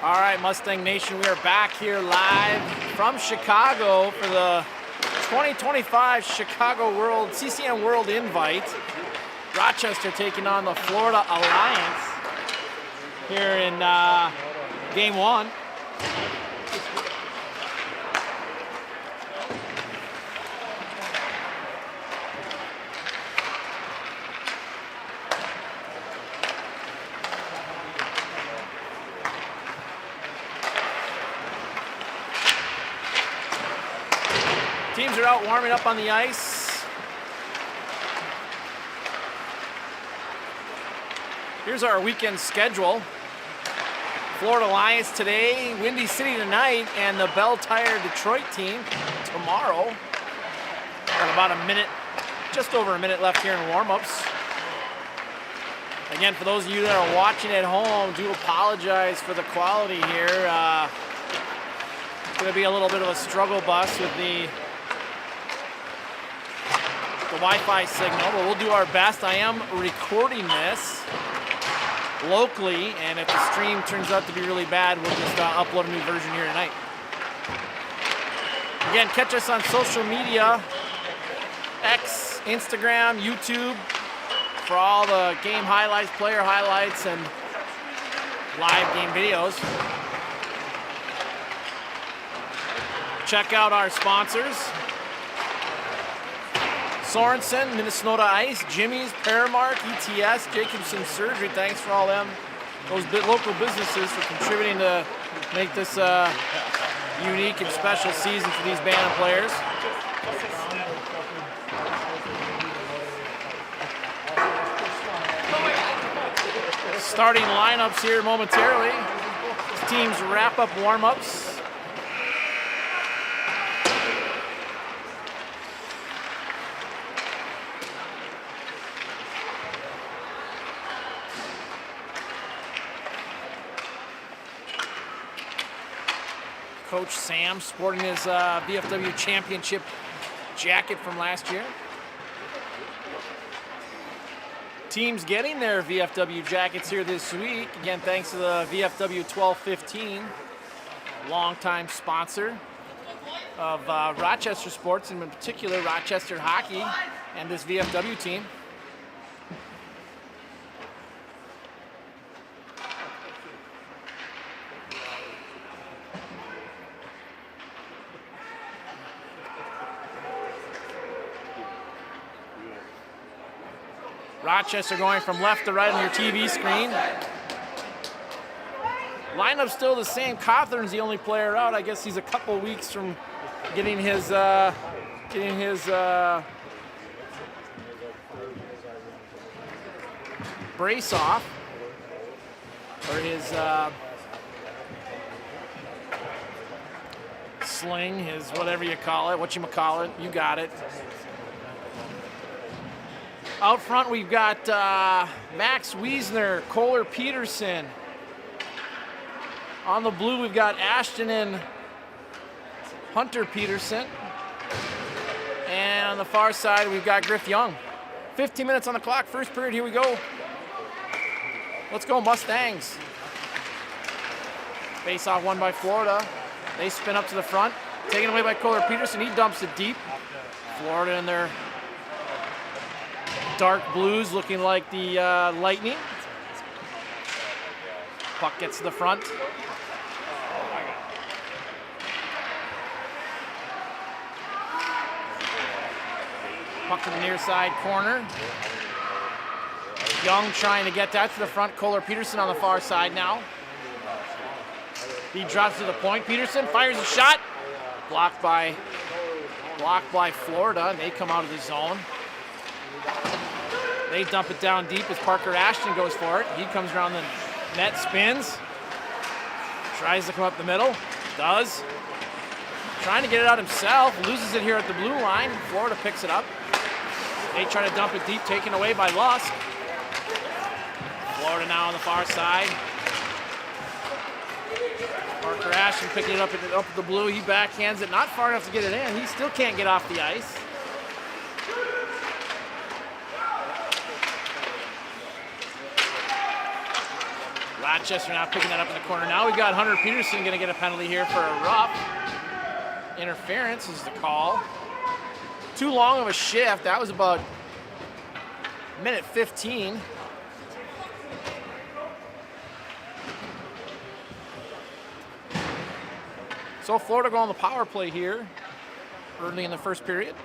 All right, Mustang Nation, we are back here live from Chicago for the 2025 Chicago CCM World Invite. Rochester taking on the Florida Alliance here in game one. Teams are out warming up on the ice. Here's our weekend schedule. Florida Alliance today, Windy City tonight, and the Bell Tire Detroit team tomorrow. Got about a minute, just over a minute left here in warm-ups. Again, for those of you that are watching at home, do apologize for the quality here. It's going to be a little bit of a struggle bus with the Wi-Fi signal, but we'll do our best. I am recording this locally, and if the stream turns out to be really bad, we'll just upload a new version here tonight. Again, catch us on social media, X, Instagram, YouTube, for all the game highlights, player highlights, and live game videos. Check out our sponsors. Sorensen, Minnesota Ice, Jimmy's, Paramark, ETS, Jacobson Surgery. Thanks for all those local businesses for contributing to make this unique and special season for these band of players. Starting lineups here momentarily. Teams wrap up warm-ups. Coach Sam sporting his VFW championship jacket from last year. Teams getting their VFW jackets here this week. Again, thanks to the VFW 1215, longtime sponsor of Rochester sports, and in particular Rochester hockey and this VFW team. Rochester going from left to right on your TV screen. Lineup's still the same. Cawthorn's the only player out. I guess he's a couple weeks from getting his brace off, or his sling, his whatever you call it, whatchamacallit, you got it. Out front, we've got Max Wiesner, Kohler Peterson. On the blue, we've got Ashton and Hunter Peterson. And on the far side, we've got Griff Young. 15 minutes on the clock, first period, here we go. Let's go Mustangs. Face-off won by Florida. They spin up to the front. Taken away by Kohler Peterson, he dumps it deep. Florida in their dark blues looking like the Lightning. Puck gets to the front. Puck to the near side corner. Young trying to get that to the front. Kohler Peterson on the far side now. He drops to the point. Peterson fires a shot. Blocked by Florida, and they come out of the zone. They dump it down deep as Parker Ashton goes for it. He comes around the net, spins, tries to come up the middle, does. Trying to get it out himself, loses it here at the blue line. Florida picks it up. They try to dump it deep, taken away by Lusk. Florida now on the far side. Parker Ashton picking it up at the blue. He backhands it, not far enough to get it in. He still can't get off the ice. Rochester now picking that up in the corner. Now we've got Hunter Peterson going to get a penalty here for a rough. Interference is the call. Too long of a shift. That was about minute 15. So Florida go on the power play here early in the first period.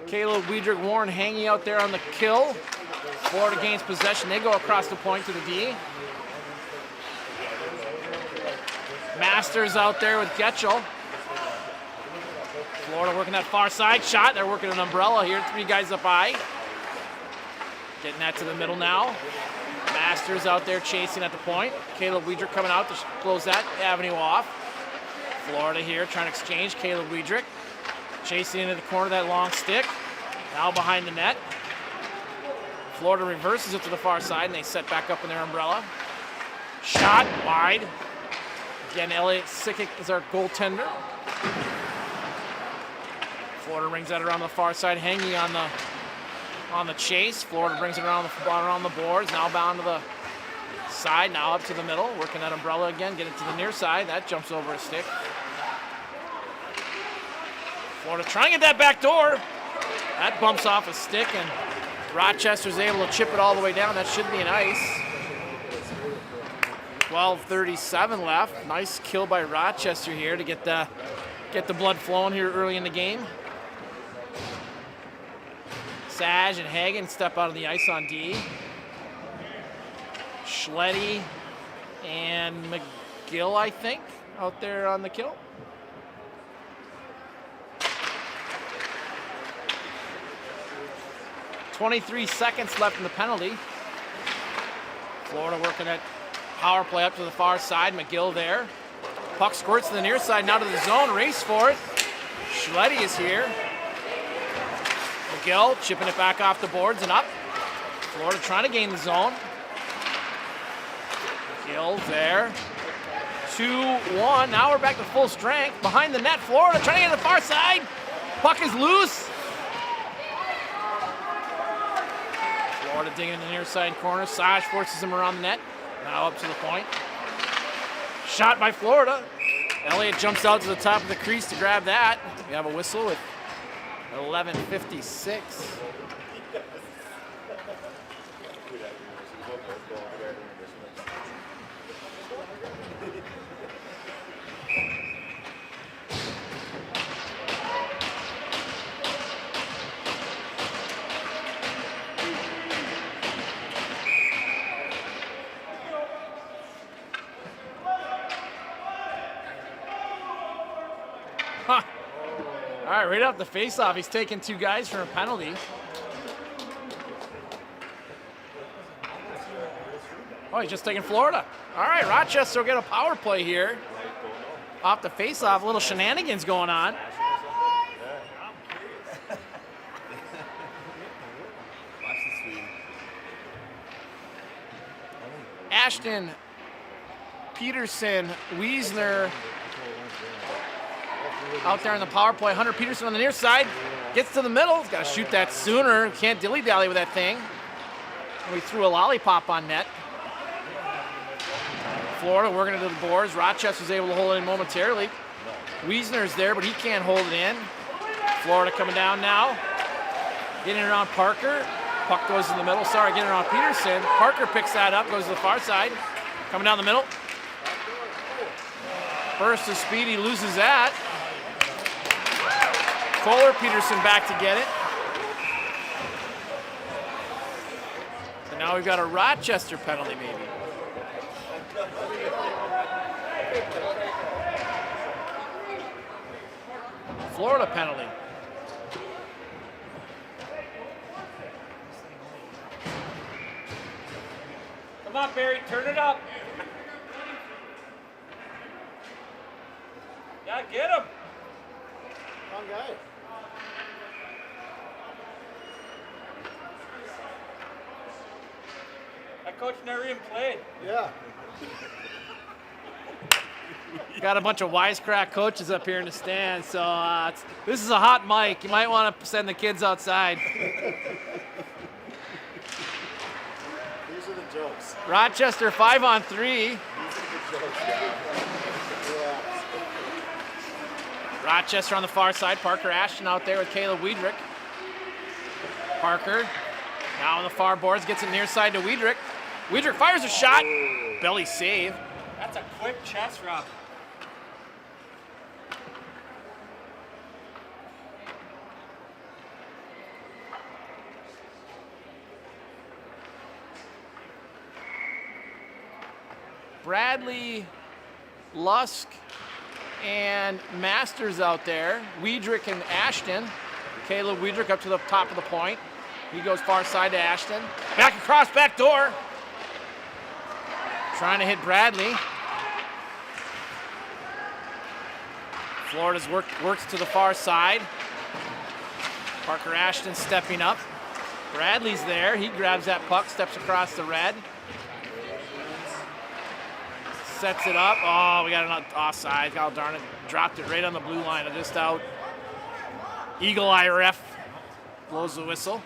Caleb Weidrich Warren hanging out there on the kill. Florida gains possession. They go across the point to the D. Masters out there with Getchell. Florida working that far side shot. They're working an umbrella here. 3 guys up high. Getting that to the middle now. Masters out there chasing at the point. Caleb Weidrich coming out to close that avenue off. Florida here trying to exchange. Caleb Weidrich chasing into the corner, that long stick. Now behind the net. Florida reverses it to the far side, and they set back up in their umbrella. Shot wide. Again, Elliot Sickick is our goaltender. Florida brings that around the far side, hanging on the chase. Florida brings it around the boards. Now bound to the side, now up to the middle, working that umbrella again, get it to the near side. That jumps over a stick. Florida trying to get that back door. That bumps off a stick, and Rochester's able to chip it all the way down. That should be an ice. 12:37 left. Nice kill by Rochester here to get the blood flowing here early in the game. Sage and Hagen step out of the ice on D. Schletty and McGill, I think, out there on the kill. .23 seconds left in the penalty. Florida working that power play up to the far side. McGill there. Puck squirts to the near side, now to the zone. Race for it. Schletty is here. McGill chipping it back off the boards and up. Florida trying to gain the zone. McGill there. 2-1. Now we're back to full strength. Behind the net, Florida trying to get to the far side. Puck is loose. Florida digging in the near side corner. Sage forces him around the net. Now up to the point. Shot by Florida. Elliott jumps out to the top of the crease to grab that. We have a whistle with 11:56. Huh. All right, right off the face-off, he's taking 2 guys for a penalty. Oh, he's just taking Florida. All right, Rochester will get a power play here. Off the face-off, a little shenanigans going on. Ashton, Peterson, Wiesner out there in the power play. Hunter Peterson on the near side. Gets to the middle. He's got to shoot that sooner. Can't dilly-dally with that thing. We threw a lollipop on net. Florida working it to the boards. Rochester's able to hold it in momentarily. Wiesner's there, but he can't hold it in. Florida coming down now. Getting it on Parker. Puck goes in the middle. Sorry, getting it on Peterson. Parker picks that up, goes to the far side. Coming down the middle. Burst of speed, he loses that. Kohler Peterson back to get it. So now we've got a Rochester penalty maybe. Florida penalty. Come on, Barry, turn it up. Yeah, get him. Come on, guy. That coach never even played. Yeah. Got a bunch of wisecrack coaches up here in the stand, so this is a hot mic. You might want to send the kids outside. These are the jokes. Rochester 5-on-3. These are the jokes, yeah. Relax. Rochester on the far side. Parker Ashton out there with Caleb Wiedrich. Parker now on the far boards, gets it near side to Wiedrich. Wiedrich fires a shot. Belly save. That's a quick chest rub. Bradley, Lusk, and Masters out there. Wiedrich and Ashton. Caleb Wiedrich up to the top of the point. He goes far side to Ashton. Back across, back door. Trying to hit Bradley. Florida's works to the far side. Parker Ashton stepping up. Bradley's there. He grabs that puck, steps across the red. Sets it up. Oh, we got an offside. Oh, darn it. Dropped it right on the blue line. Just out. Eagle Eye ref blows the whistle.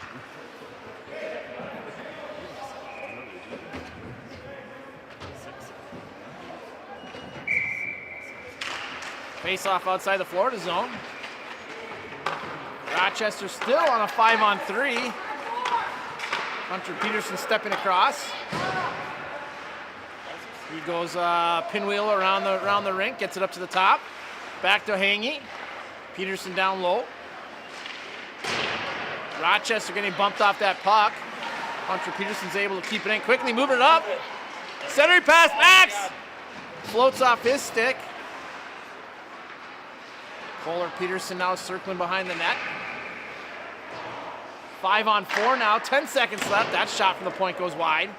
Face off outside the Florida zone. Rochester still on a 5-on-3. Hunter Peterson stepping across. He goes pinwheel around the rink, gets it up to the top. Back to Hangy. Peterson down low. Rochester getting bumped off that puck. Hunter Peterson's able to keep it in quickly, moving it up. Centering pass, Max! Floats off his stick. Kohler Peterson now circling behind the net. 5-on-4 now, 10 seconds left. That shot from the point goes wide.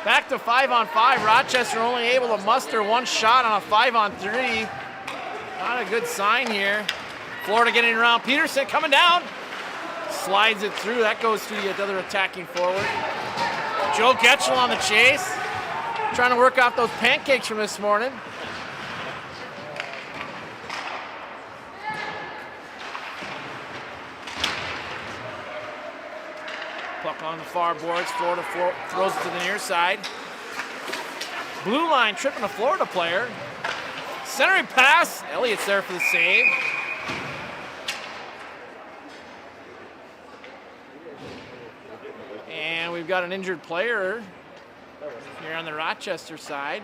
Back to 5-on-5. Rochester only able to muster one shot on a 5-on-3. Not a good sign here. Florida getting around. Peterson coming down. Slides it through. That goes to the other attacking forward. Joe Getchell on the chase. Trying to work off those pancakes from this morning. Puck on the far boards. Florida throws it to the near side. Blue line tripping a Florida player. Centering pass. Elliott's there for the save. And we've got an injured player here on the Rochester side.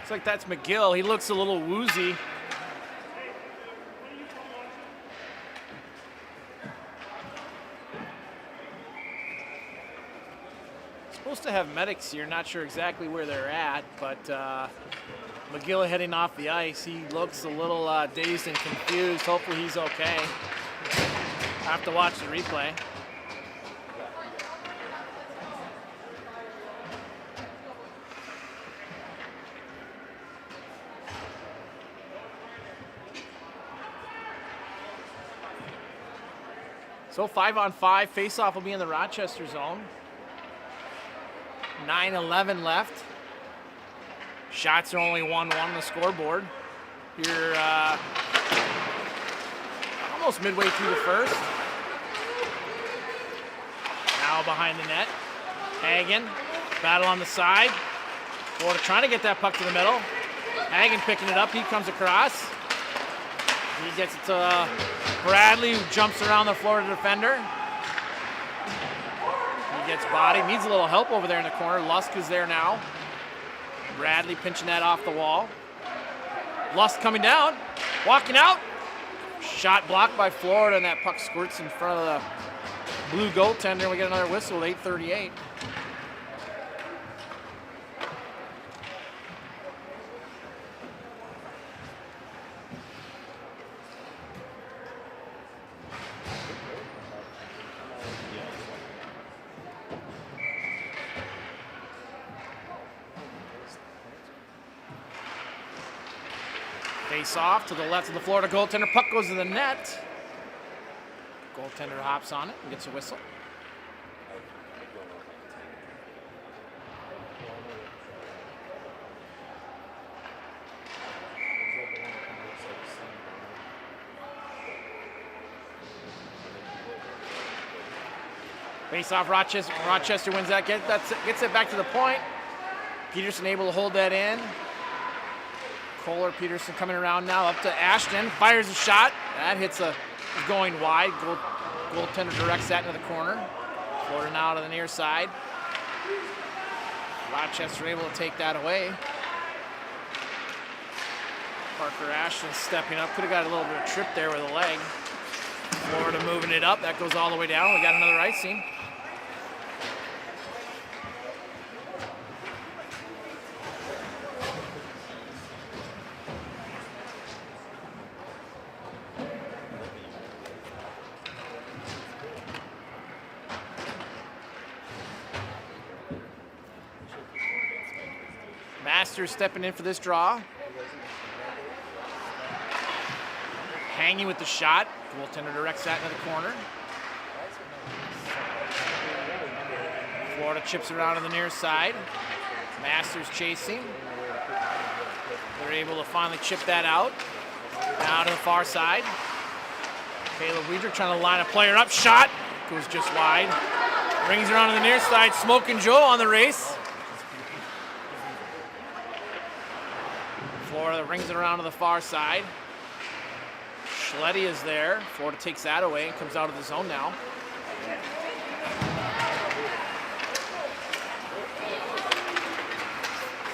Looks like that's McGill. He looks a little woozy. Supposed to have medics here. Not sure exactly where they're at, but McGill heading off the ice. He looks a little dazed and confused. Hopefully he's okay. I have to watch the replay. So 5-on-5, face-off will be in the Rochester zone. 9:11 left. Shots are only 1-1 on the scoreboard. Here, almost midway through the first. Now behind the net. Hagen, battle on the side. Florida trying to get that puck to the middle. Hagen picking it up. He comes across. He gets it to Bradley, who jumps around the Florida defender. He gets bodied. Needs a little help over there in the corner. Lusk is there now. Bradley pinching that off the wall. Lusk coming down. Walking out. Shot blocked by Florida, and that puck squirts in front of the blue goaltender. We get another whistle with 8:38. Face off to the left of the Florida goaltender. Puck goes to the net. Goaltender hops on it and gets a whistle. Face off, Rochester wins that. Gets it back to the point. Peterson able to hold that in. Kohler, Peterson coming around now, up to Ashton, fires a shot. That hits going wide. Goaltender directs that into the corner. Florida now to the near side. Rochester able to take that away. Parker Ashton stepping up. Could have got a little bit of trip there with a leg. Florida moving it up. That goes all the way down. We got another icing. Masters stepping in for this draw. Hanging with the shot. Goaltender directs that into the corner. Florida chips around on the near side. Masters chasing. They're able to finally chip that out. Now to the far side. Caleb Weidrich trying to line a player up. Shot goes just wide. Brings around to the near side. Smoking Joe on the race. Florida rings it around to the far side. Schletty is there. Florida takes that away and comes out of the zone now.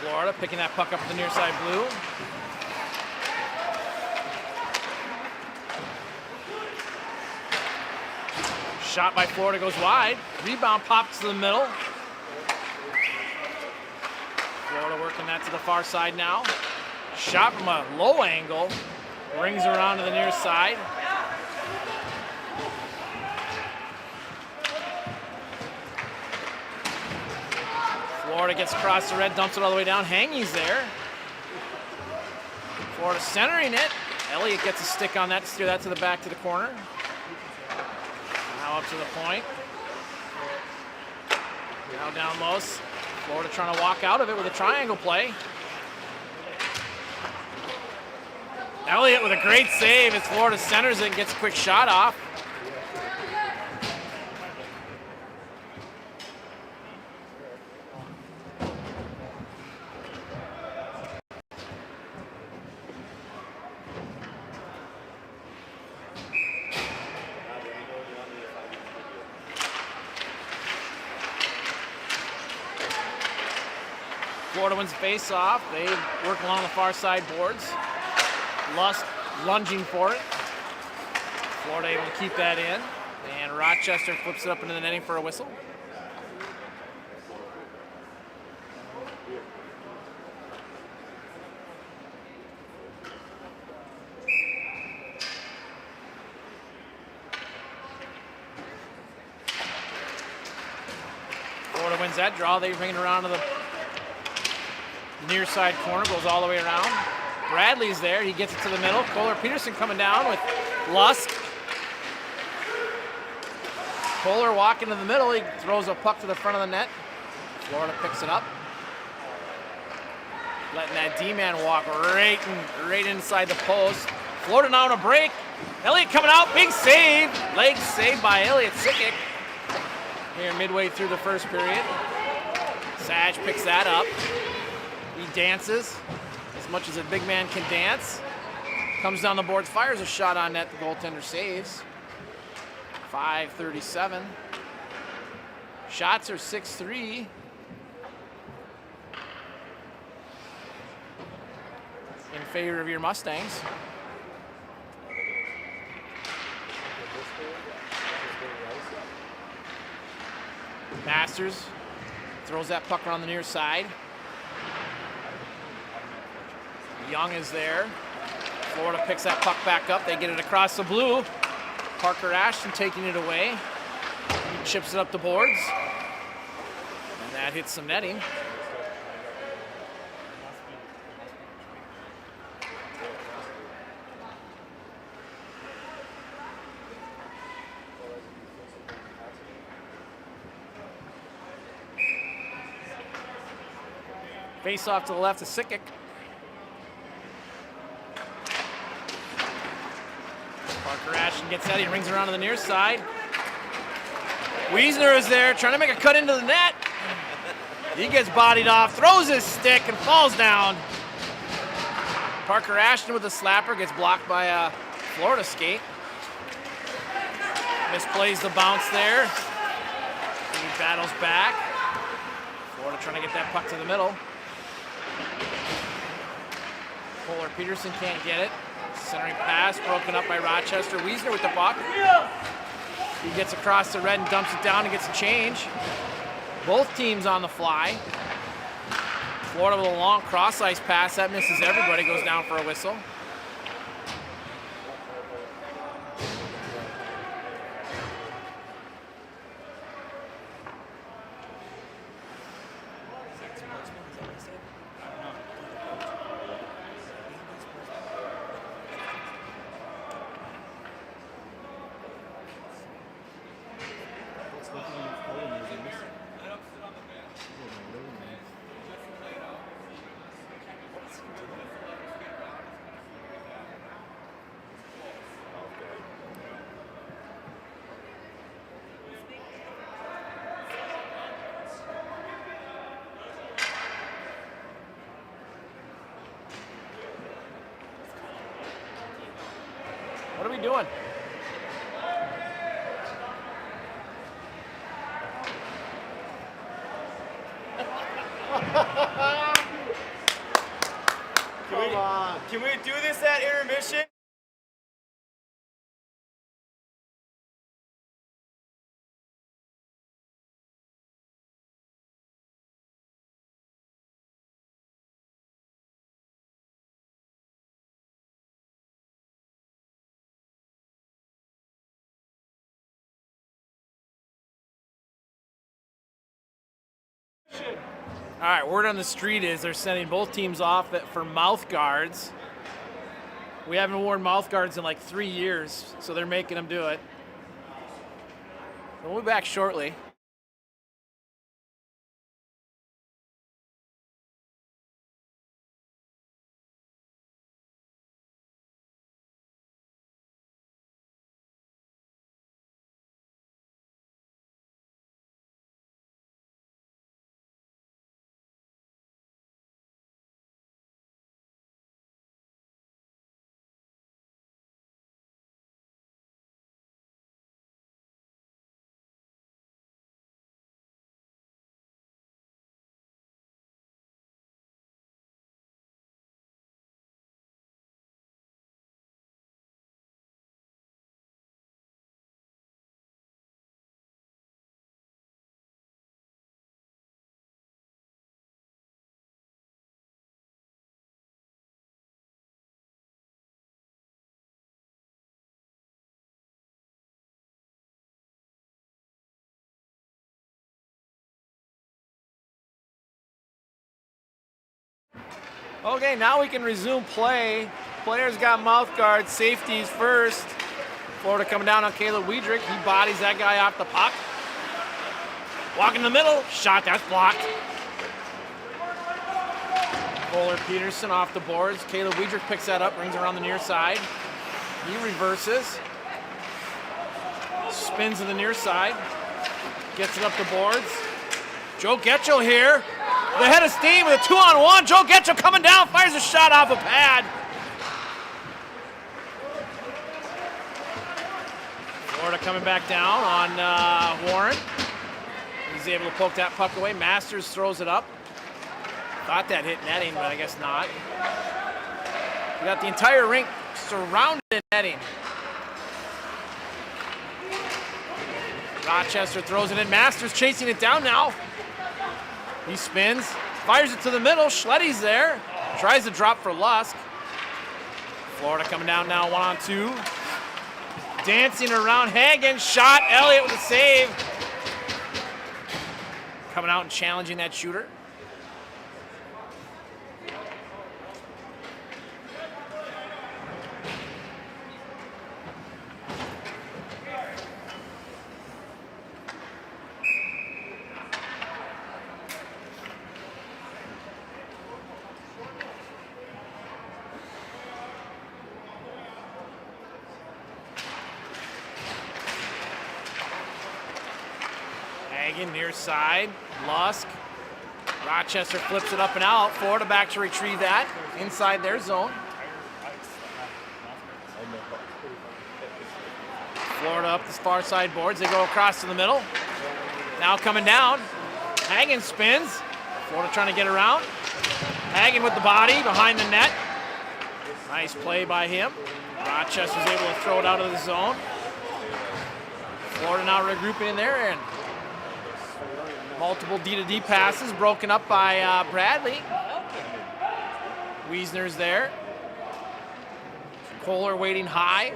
Florida picking that puck up to the near side blue. Shot by Florida goes wide. Rebound pops to the middle. Florida working that to the far side now. Shot from a low angle. Rings around to the near side. Florida gets across the red, dumps it all the way down. Hangy's there. Florida centering it. Elliott gets a stick on that to steer that to the back to the corner. Now up to the point. Now down low. Florida trying to walk out of it with a triangle play. Elliott with a great save as Florida centers it and gets a quick shot off. Florida wins the face-off. They work along the far side boards. Lusk lunging for it. Florida able to keep that in. And Rochester flips it up into the netting for a whistle. Florida wins that draw. They bring it around to the near side corner, goes all the way around. Bradley's there. He gets it to the middle. Kohler Peterson coming down with Lusk. Kohler walking to the middle. He throws a puck to the front of the net. Florida picks it up. Letting that D-man walk right inside the post. Florida now on a break. Elliott coming out, big save. Leg saved by Elliott Sickick here midway through the first period. Sag picks that up. He dances as much as a big man can dance. Comes down the boards, fires a shot on net. The goaltender saves. 5:37. Shots are 6-3. In favor of your Mustangs. Masters throws that puck around the near side. Young is there. Florida picks that puck back up. They get it across the blue. Parker Ashton taking it away. He chips it up the boards. And that hits some netting. Face off to the left of Sickick. Parker Ashton gets that. He rings around to the near side. Wiesner is there trying to make a cut into the net. He gets bodied off, throws his stick, and falls down. Parker Ashton with a slapper gets blocked by a Florida skate. Misplays the bounce there. He battles back. Florida trying to get that puck to the middle. Polar Peterson can't get it. Centering pass broken up by Rochester. Wiesner with the puck. He gets across the red and dumps it down and gets a change. Both teams on the fly. Florida with a long cross-ice pass. That misses everybody. Goes down for a whistle. What are we doing? Can we do this at intermission? All right, word on the street is they're sending both teams off for mouth guards. We haven't worn mouth guards in like 3 years, so they're making them do it. We'll be back shortly. Okay, now we can resume play. Players got mouth guards, safeties first. Florida coming down on Caleb Wiedrich. He bodies that guy off the puck. Walk in the middle, shot, that's blocked. Polar Peterson off the boards. Caleb Wiedrich picks that up, brings around the near side. He reverses. Spins to the near side. Gets it up the boards. Joe Getchell here. The head of steam with a 2-on-1. Joe Getchell coming down, fires a shot off a pad. Florida coming back down on Warren. He's able to poke that puck away. Masters throws it up. Thought that hit netting, but I guess not. We got the entire rink surrounded in netting. Rochester throws it in. Masters chasing it down now. He spins, fires it to the middle. Schletty's there. Tries to drop for Lusk. Florida coming down now, 1-on-2. Dancing around. Hagen shot. Elliott with a save. Coming out and challenging that shooter. Hagen near side. Lusk. Rochester flips it up and out. Florida back to retrieve that inside their zone. Florida up the far side boards. They go across to the middle. Now coming down. Hagen spins. Florida trying to get around. Hagen with the body behind the net. Nice play by him. Rochester's able to throw it out of the zone. Florida now regrouping in there, and multiple D-to-D passes broken up by Bradley. Wiesner's there. Kohler waiting high.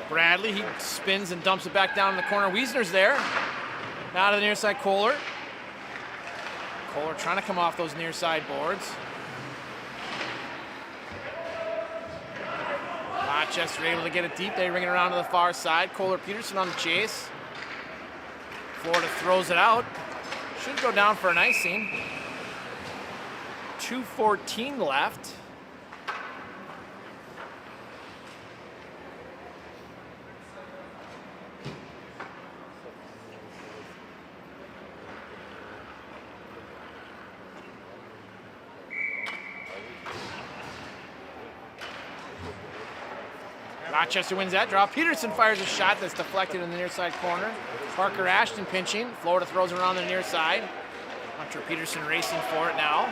Bradley, he spins and dumps it back down in the corner. Wiesner's there. Now to the near side, Kohler. Kohler trying to come off those near side boards. Rochester able to get it deep. They ring it around to the far side. Kohler Peterson on the chase. Florida throws it out. Should go down for an icing. 2:14 left. Rochester wins that draw. Peterson fires a shot that's deflected in the near side corner. Parker Ashton pinching. Florida throws it around the near side. Hunter Peterson racing for it now.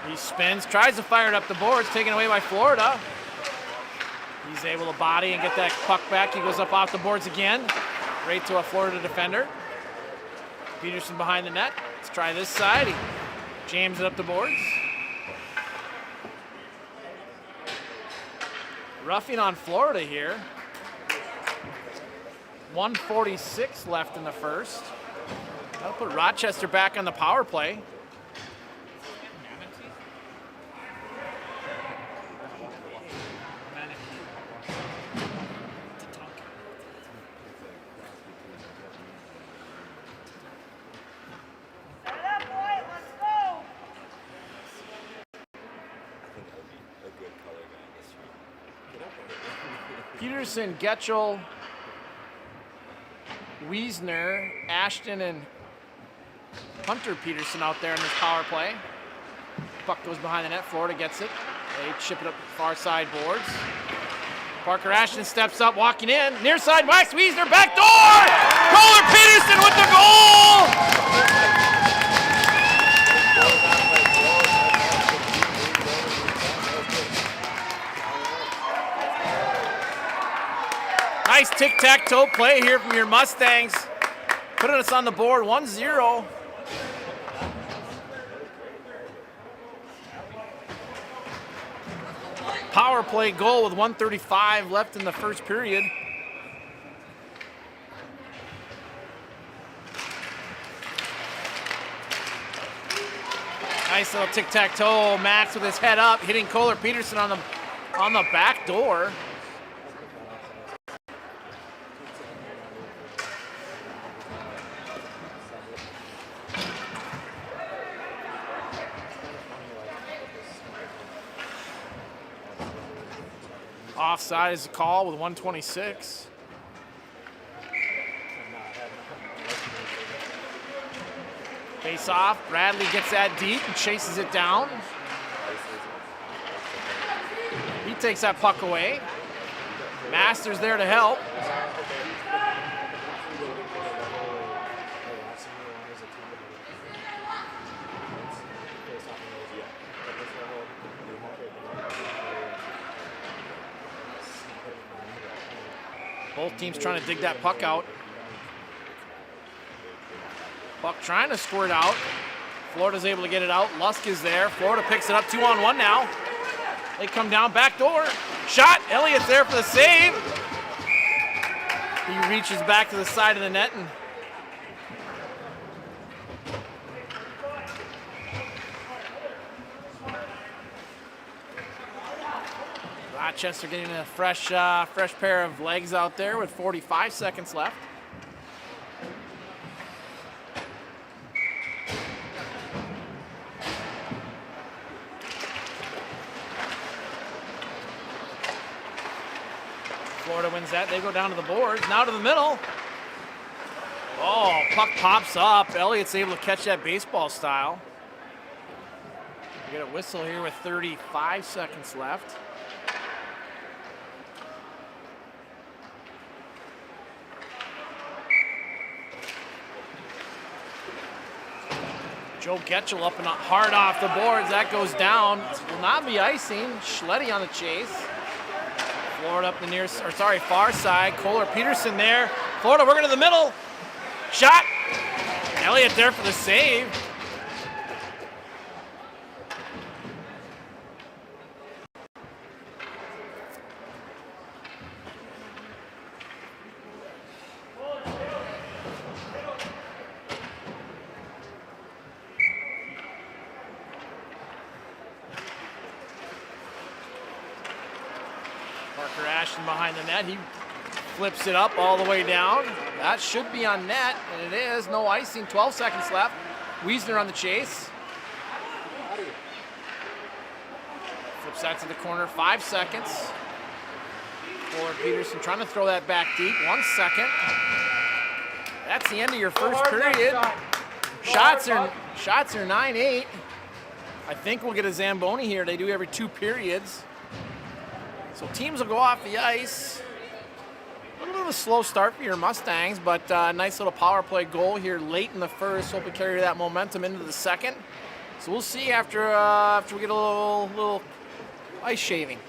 He spins, tries to fire it up the boards, taken away by Florida. He's able to body and get that puck back. He goes up off the boards again, right to a Florida defender. Peterson behind the net. Let's try this side. He jams it up the boards. Roughing on Florida here. 1:46 left in the first. That'll put Rochester back on the power play. Peterson, Getchell, Wiesner, Ashton, and Hunter Peterson out there in this power play. Puck goes behind the net. Florida gets it. They chip it up the far side boards. Parker Ashton steps up, walking in. Near side, Max Wiesner, back door! Kohler Peterson with the goal! Nice tic-tac-toe play here from your Mustangs. Putting us on the board, 1-0. Power play goal with 1:35 left in the first period. Nice little tic-tac-toe. Max with his head up, hitting Kohler Peterson on the back door. Offside is the call with 126. Face off. Bradley gets that deep and chases it down. He takes that puck away. Masters there to help. Both teams trying to dig that puck out. Puck trying to squirt out. Florida's able to get it out. Lusk is there. Florida picks it up 2-on-1 now. They come down, back door. Shot. Elliott's there for the save. He reaches back to the side of the net and Rochester getting a fresh pair of legs out there with 45 seconds left. Florida wins that. They go down to the boards. Now to the middle. Oh, puck pops up. Elliott's able to catch that baseball style. We get a whistle here with 35 seconds left. Joe Getchell up and hard off the boards. That goes down. Will not be icing. Schletty on the chase. Florida up the far side. Kohler Peterson there. Florida working to the middle. Shot. Elliott there for the save. Parker Ashton behind the net. He flips it up all the way down. That should be on net, and it is. No icing. 12 seconds left. Wiesner on the chase. Flips that to the corner. 5 seconds. Kohler Peterson trying to throw that back deep. 1 second. That's the end of your first period. Shots are 9-8. I think we'll get a Zamboni here. They do every 2 periods. So teams will go off the ice. A little bit of a slow start for your Mustangs, but nice little power play goal here late in the first. Hope we carry that momentum into the second. So we'll see after we get a little ice shaving.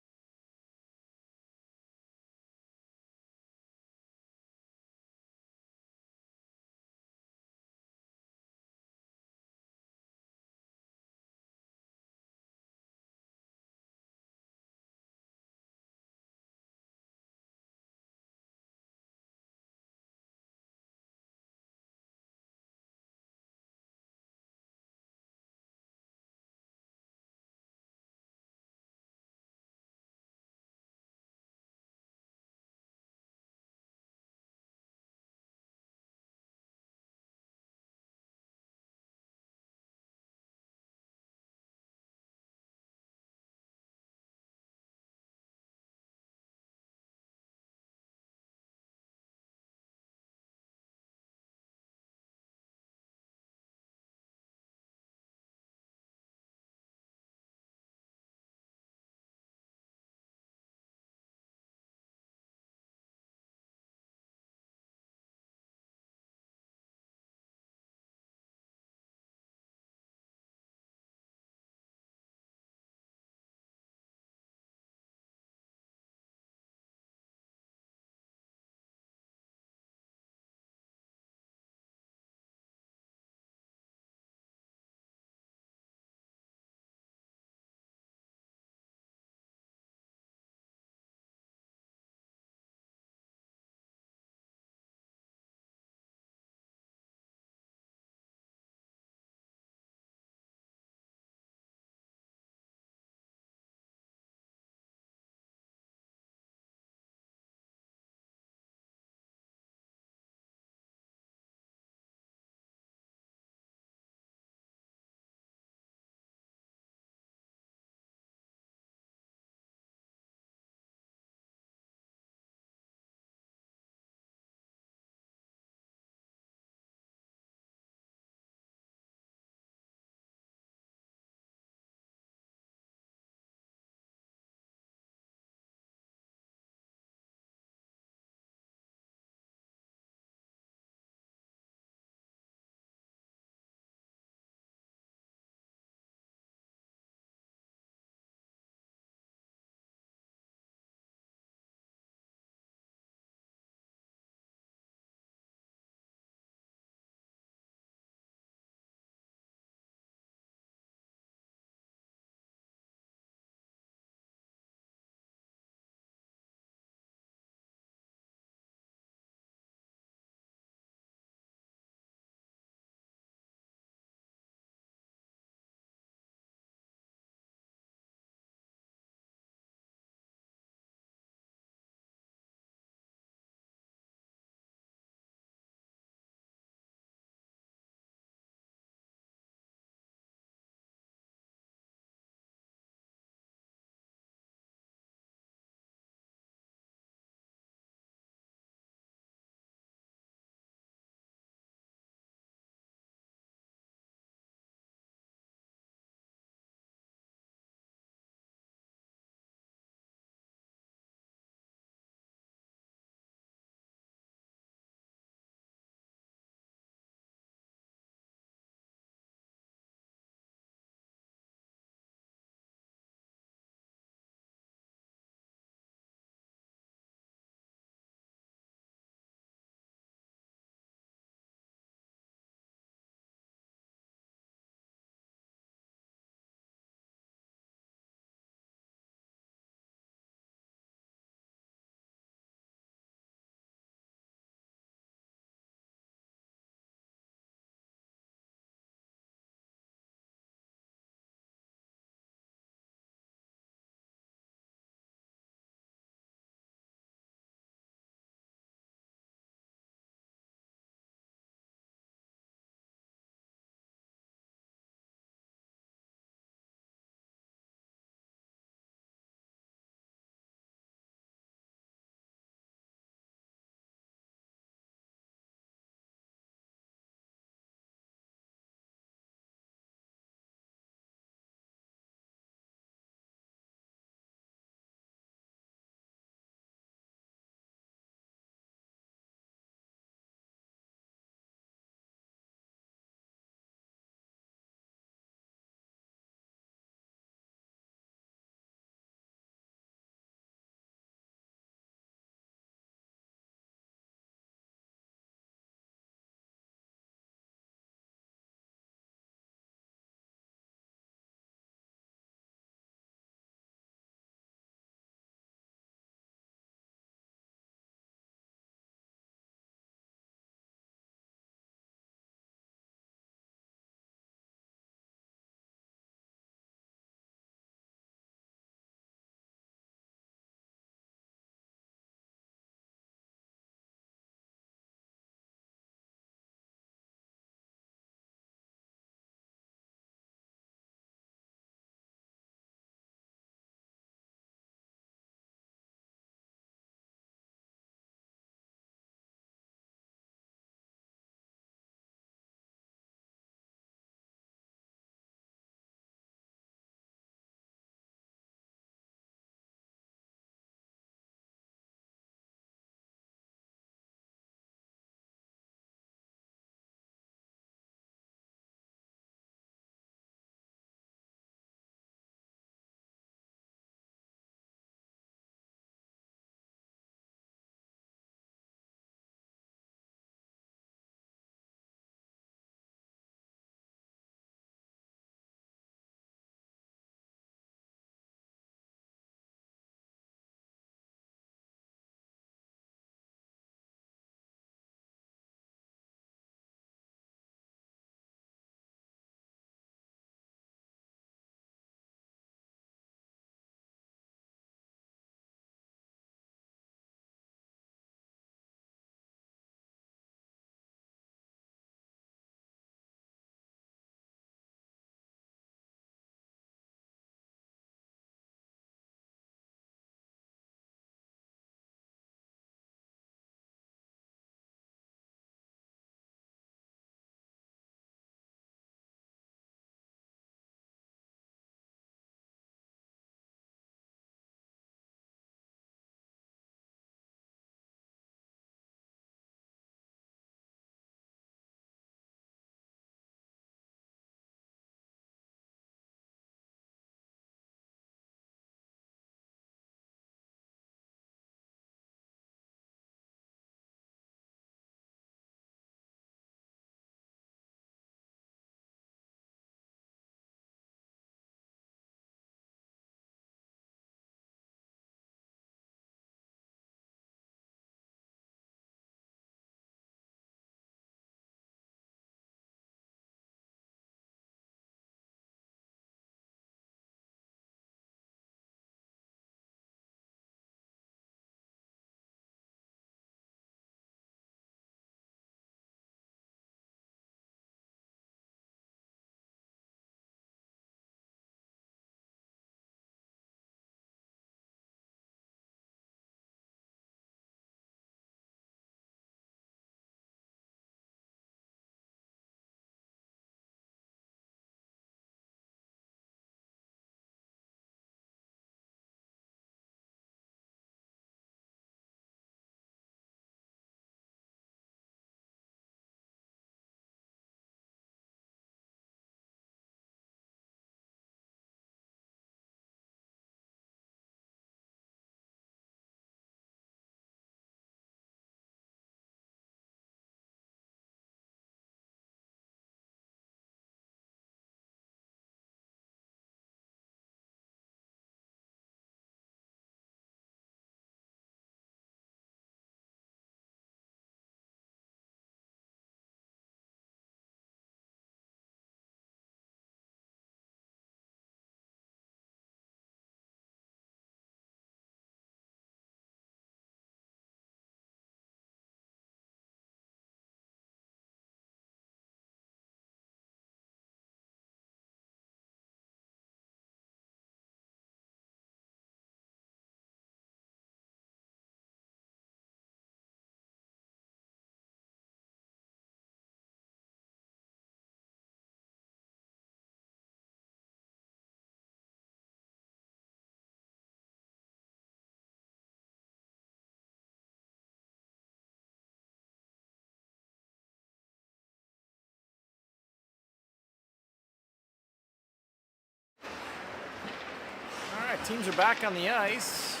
Teams are back on the ice.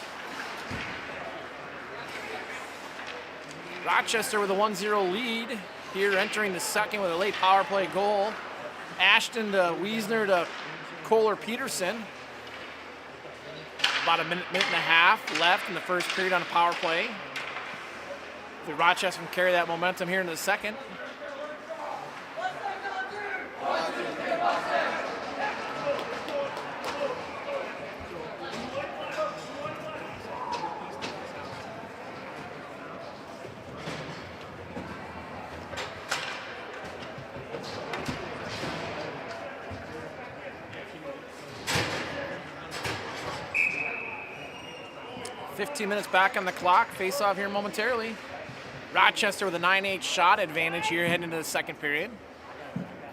Rochester with a 1-0 lead here, entering the second with a late power play goal. Ashton to Wiesner to Kohler-Peterson. About a minute and a half left in the first period on a power play. If Rochester can carry that momentum here into the second. Minutes back on the clock. Face off here momentarily. Rochester with a 9-8 shot advantage here heading into the second period.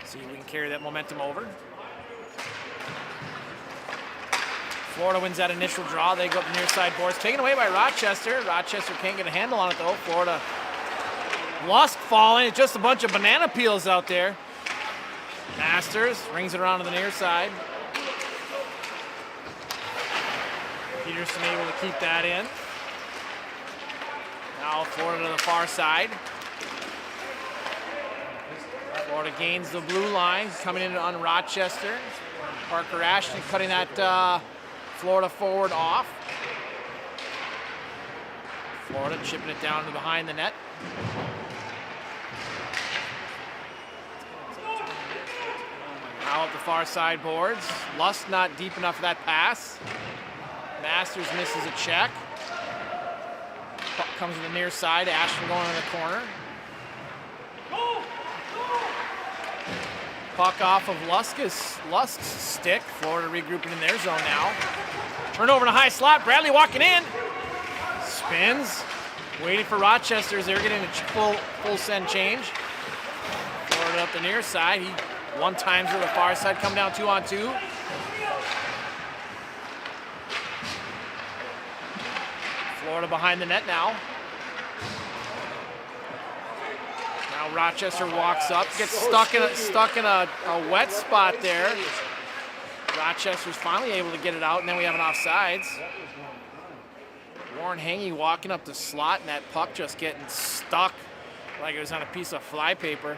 See if we can carry that momentum over. Florida wins that initial draw. They go up the near side boards. Taken away by Rochester. Rochester can't get a handle on it though. Florida. Lusk falling. It's just a bunch of banana peels out there. Masters rings it around to the near side. Peterson able to keep that in. Now Florida to the far side. Florida gains the blue line, coming in on Rochester. Parker Ashton cutting that Florida forward off. Florida chipping it down to behind the net. Now up the far side boards. Lusk not deep enough for that pass. Masters misses a check. Puck comes to the near side. Ashton going in the corner. Puck off of Lusk's stick. Florida regrouping in their zone now. Turnover in a high slot. Bradley walking in. Spins. Waiting for Rochester as they're getting a full send change. Florida up the near side. He one times to the far side. Come down 2-on-2. Florida behind the net now. Now Rochester walks up, gets stuck in a wet spot there. Rochester's finally able to get it out, and then we have an offsides. Warren Hangy walking up the slot, and that puck just getting stuck like it was on a piece of flypaper.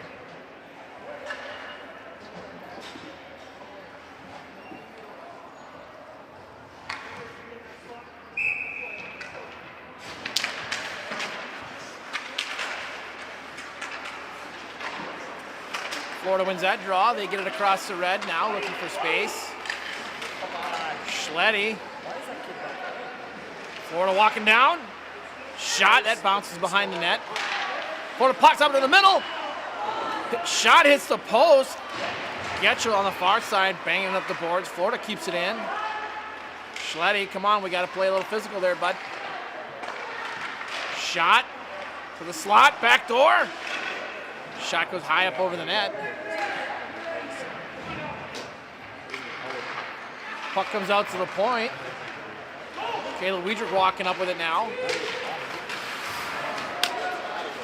Florida wins that draw. They get it across the red now, looking for space. Schletty. Florida walking down. Shot, that bounces behind the net. Florida pucks up to the middle. Shot hits the post. Getchell on the far side, banging up the boards. Florida keeps it in. Schletty, come on, we got to play a little physical there, bud. Shot to the slot, back door. Shot goes high up over the net. Puck comes out to the point. Caleb Weidrich walking up with it now.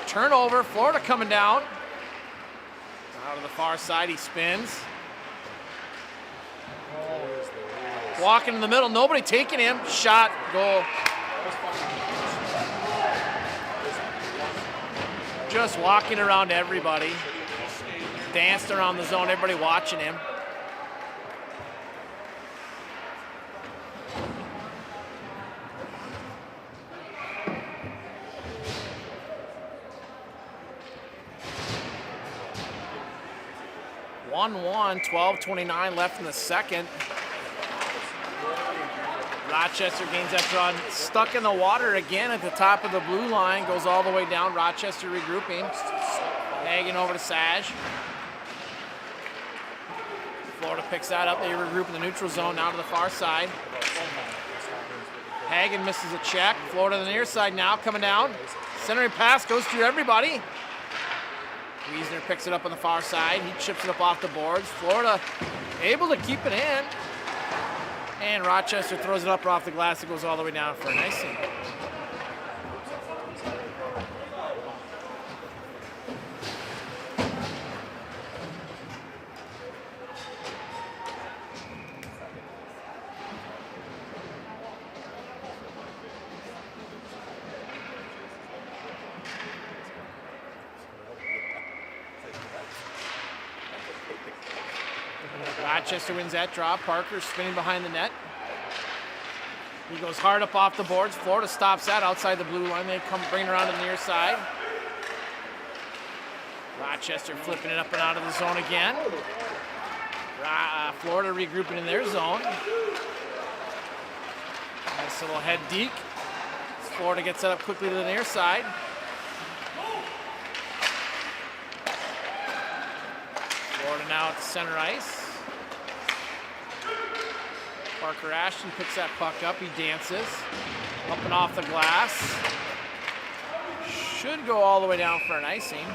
Turnover, Florida coming down. Out of the far side, he spins. Walking in the middle, nobody taking him. Shot, goal. Just walking around everybody. Danced around the zone, everybody watching him. (1-1), 12:29 left in the second. Rochester gains that draw, stuck in the water again at the top of the blue line, goes all the way down. Rochester regrouping. Hagen over to Sage. Florida picks that up. They regroup in the neutral zone, now to the far side. Hagen misses a check. Florida to the near side now, coming down. Centering pass goes through everybody. Wiesner picks it up on the far side. He chips it up off the boards. Florida able to keep it in. And Rochester throws it up off the glass. It goes all the way down for an icing. Rochester wins that draw. Parker spinning behind the net. He goes hard up off the boards. Florida stops that outside the blue line. They come bring it around to the near side. Rochester flipping it up and out of the zone again. Florida regrouping in their zone. Nice little head deke. Florida gets set up quickly to the near side. Florida now at the center ice. Parker Ashton picks that puck up. He dances up and off the glass. Should go all the way down for an icing.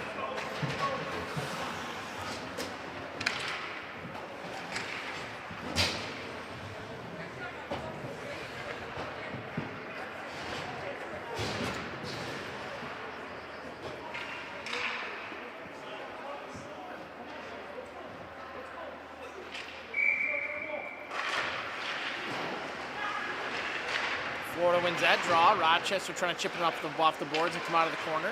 Florida wins that draw. Rochester trying to chip it off the boards and come out of the corner.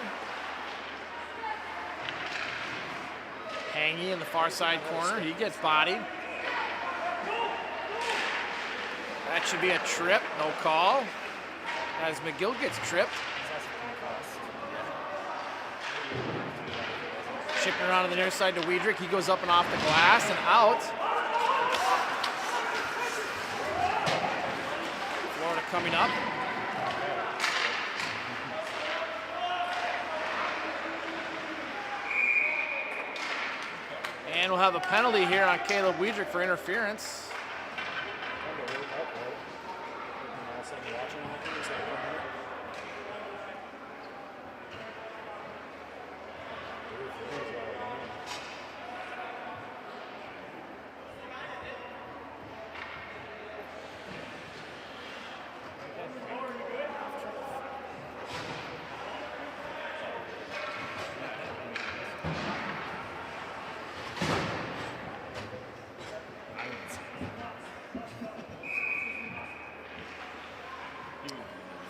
Hangy in the far side corner. He gets bodied. That should be a trip. No call. As McGill gets tripped. Chipping around to the near side to Weidrich. He goes up and off the glass and out. Florida coming up. And we'll have a penalty here on Caleb Weidrich for interference.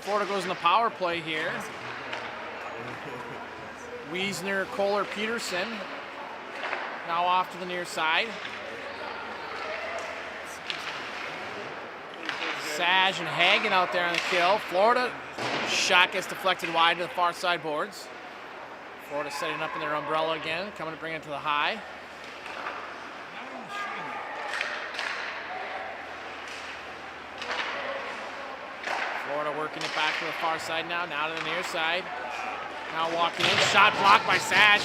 Florida goes in the power play here. Wiesner, Kohler, Peterson. Now off to the near side. Sage and Hagen out there on the kill. Florida shot gets deflected wide to the far side boards. Florida setting up in their umbrella again, coming to bring it to the high. Florida working it back to the far side now to the near side. Now walking in, shot blocked by Sage.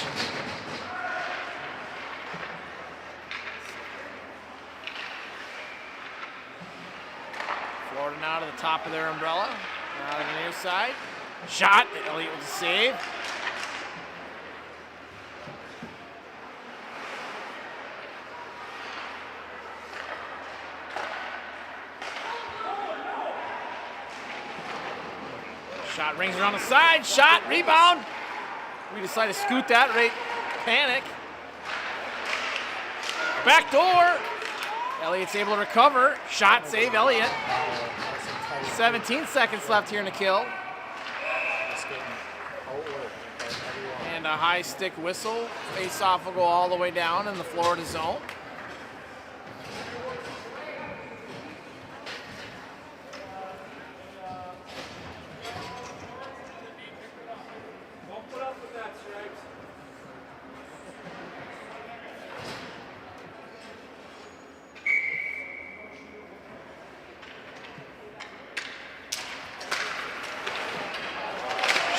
Florida now to the top of their umbrella. Now to the near side. Shot, Elliott with a save. Shot rings around the side, shot, rebound. We decide to scoot that, right? Panic. Back door. Elliott's able to recover. Shot save, Elliott. 17 seconds left here in the kill. And a high stick whistle. Face-off will go all the way down in the Florida zone.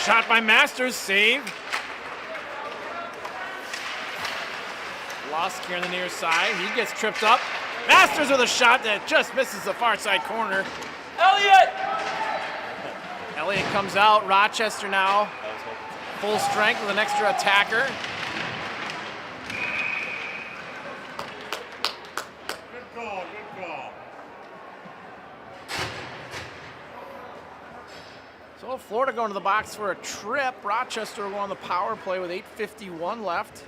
Shot by Masters, save. Lusk here on the near side. He gets tripped up. Masters with a shot that just misses the far side corner. Elliott! Elliott comes out. Rochester now full strength with an extra attacker. Good call, good call. So Florida going to the box for a trip. Rochester will go on the power play with 8:51 left.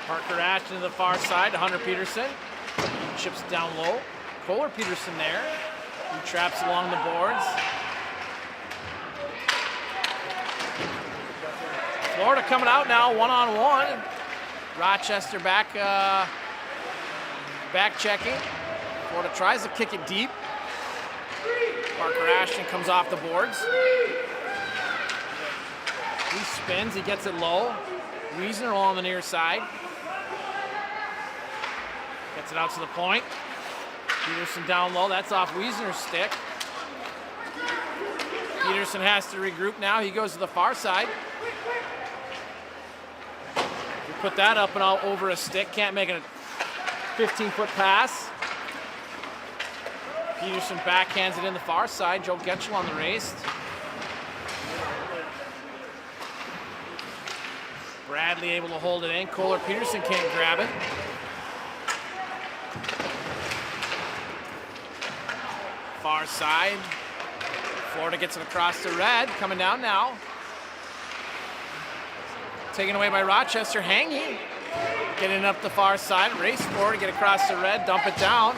Parker Parker Ashton to the far side to Hunter Peterson. Chips down low. Kohler Peterson there. He traps along the boards. Florida coming out now, one-on-one. Rochester back checking. Florida tries to kick it deep. Parker Ashton comes off the boards. He spins, he gets it low. Wiesner along the near side. Gets it out to the point. Peterson down low, that's off Wiesner's stick. Peterson has to regroup now, he goes to the far side. We put that up and out over a stick, can't make a 15-foot pass. Peterson backhands it in the far side, Joe Getchell on the race. Bradley able to hold it in, Kohler Peterson can't grab it. Far side, Florida gets it across the red, coming down now. Taken away by Rochester, hanging. Getting up the far side, race forward, get across the red, dump it down.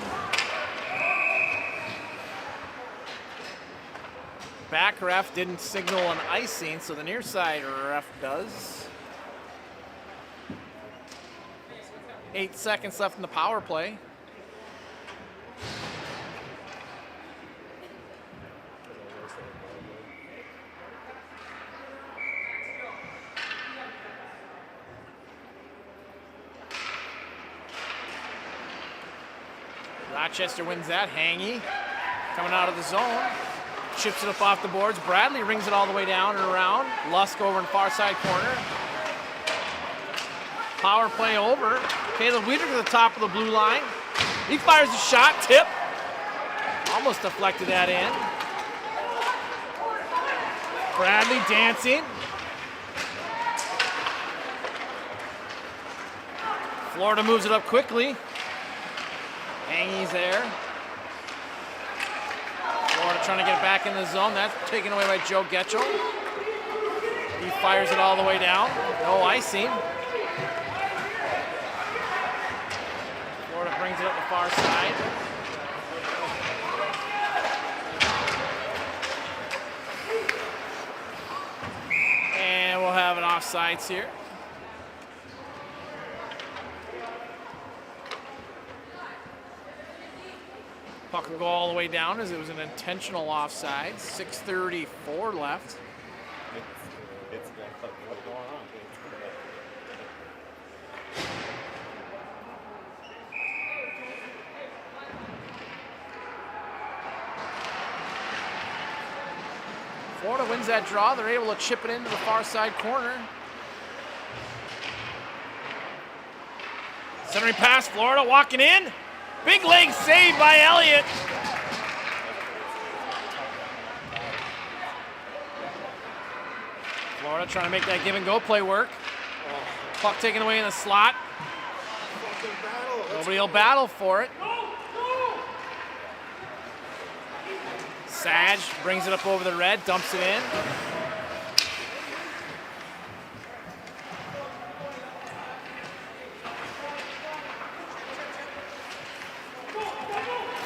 Back ref didn't signal an icing, so the near side ref does. 8 seconds left in the power play. Rochester wins that. Hangy coming out of the zone. Chips it up off the boards. Bradley rings it all the way down and around. Lusk over in far side corner. Power play over. Caleb Weeder to the top of the blue line. He fires a shot. Tip. Almost deflected that in. Bradley dancing. Florida moves it up quickly. Hangy's there. Florida trying to get it back in the zone. That's taken away by Joe Getchell. He fires it all the way down. No icing. Florida brings it up the far side. And we'll have an offsides here. Puck will go all the way down as it was an intentional offside. 6:34 left. It's what's going on? Florida wins that draw. They're able to chip it into the far side corner. Centering pass, Florida walking in. Big leg save by Elliott. Florida trying to make that give and go play work. Puck taken away in the slot. Nobody will battle for it. Sage brings it up over the red, dumps it in.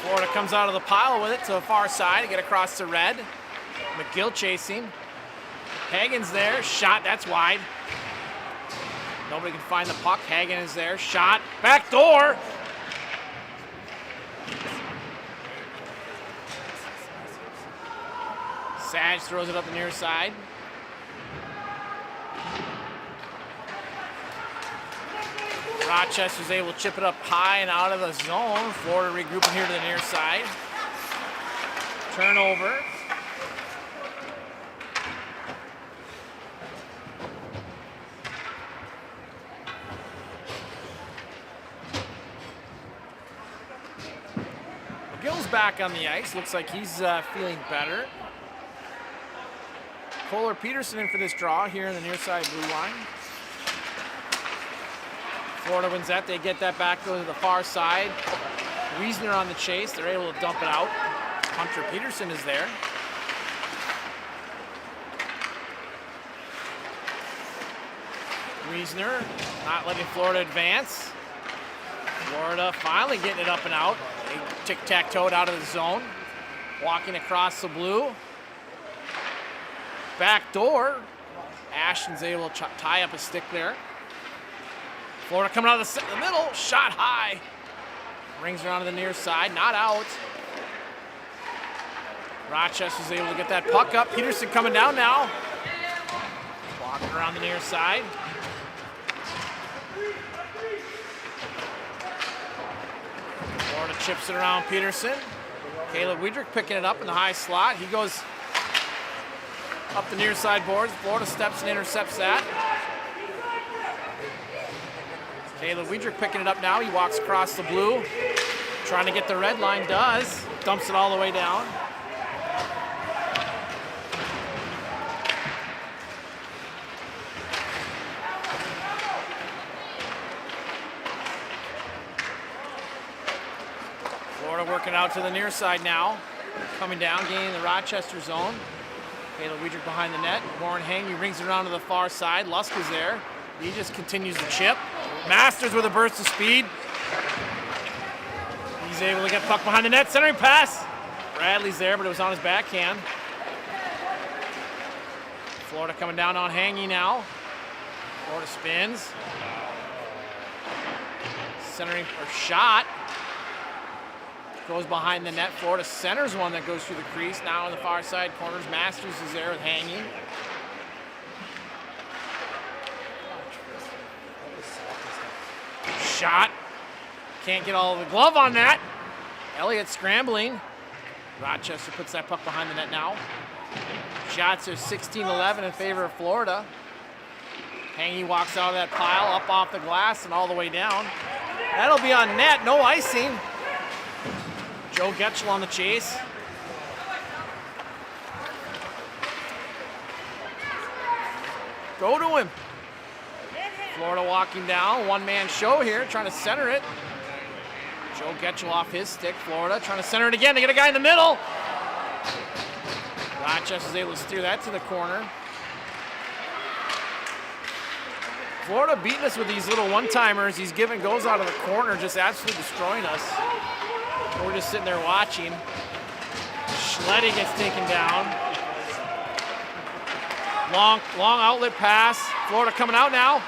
Florida comes out of the pile with it to the far side to get across the red. McGill chasing. Hagen's there, shot, that's wide. Nobody can find the puck. Hagen is there, shot, back door. Sage throws it up the near side. Rochester's able to chip it up high and out of the zone. Florida regrouping here to the near side. Turnover. McGill's back on the ice. Looks like he's feeling better. Kohler Peterson in for this draw here in the near side blue line. Florida wins that. They get that back, go to the far side. Wiesner on the chase. They're able to dump it out. Hunter Peterson is there. Wiesner not letting Florida advance. Florida finally getting it up and out. They tic-tac-toed out of the zone. Walking across the blue. Back door. Ashton's able to tie up a stick there. Florida coming out of the middle. Shot high. Rings around to the near side. Not out. Rochester's able to get that puck up. Peterson coming down now. Walking around the near side. Florida chips it around Peterson. Caleb Wiedrich picking it up in the high slot. He goes up the near side boards. Florida steps and intercepts that. Caleb Wiedrich picking it up now. He walks across the blue. Trying to get the red line. Does. Dumps it all the way down. Florida working out to the near side now. Coming down, gaining the Rochester zone. Caleb Wiedrich behind the net. Warren Hangy rings it around to the far side. Lusk is there. He just continues to chip. Masters with a burst of speed. He's able to get puck behind the net. Centering pass. Bradley's there, but it was on his backhand. Florida coming down on Hangy now. Florida spins. Centering or shot. Goes behind the net. Florida centers one that goes through the crease. Now on the far side corners. Masters is there with Hangy. Shot. Can't get all of the glove on that. Elliott scrambling. Rochester puts that puck behind the net now. Shots are 16-11 in favor of Florida. Hangy walks out of that pile, up off the glass and all the way down. That'll be on net, no icing. Joe Getchell on the chase. Go to him. Florida walking down, one-man show here, trying to center it. Joe Getchell off his stick. Florida trying to center it again. They get a guy in the middle. Rochester's able to steer that to the corner. Florida beating us with these little one-timers. These give and goes out of the corner, just absolutely destroying us. We're just sitting there watching. Schletty gets taken down. Long outlet pass. Florida coming out now.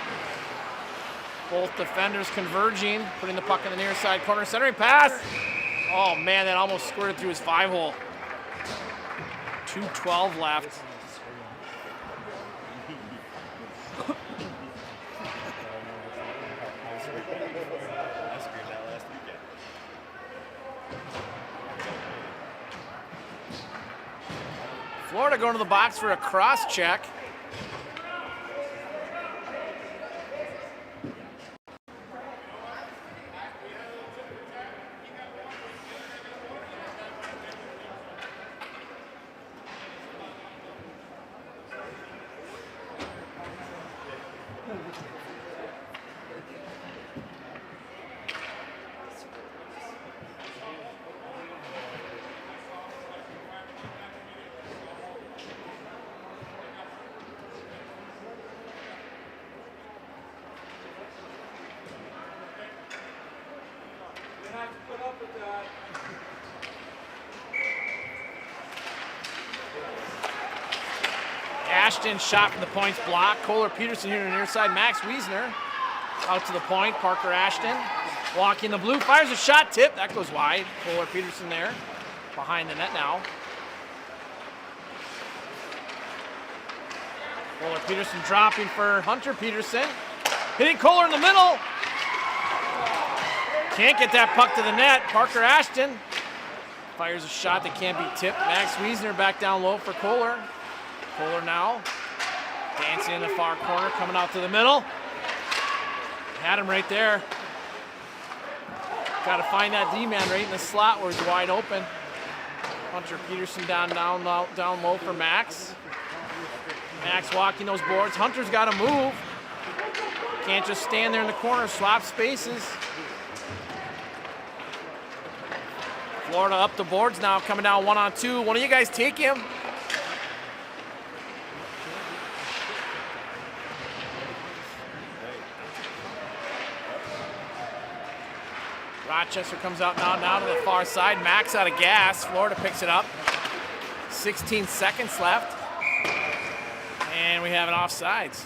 Both defenders converging, putting the puck in the near side corner. Centering pass. Oh man, that almost squirted through his 5-hole. 2:12 left. Florida going to the box for a cross check. Ashton shot from the points block. Kohler Peterson here on the near side. Max Wiesner out to the point. Parker Ashton walking the blue. Fires a shot tip. That goes wide. Kohler Peterson there behind the net now. Kohler Peterson dropping for Hunter Peterson. Hitting Kohler in the middle. Can't get that puck to the net. Parker Ashton fires a shot that can't be tipped. Max Wiesner back down low for Kohler. Kohler now dancing in the far corner, coming out to the middle. Had him right there. Got to find that D-man right in the slot where he's wide open. Hunter Peterson down low for Max. Max walking those boards. Hunter's got to move. Can't just stand there in the corner, swap spaces. Florida up the boards now, coming down 1-on-2. One of you guys take him. Rochester comes out now to the far side. Max out of gas. Florida picks it up. 16 seconds left. And we have an offsides.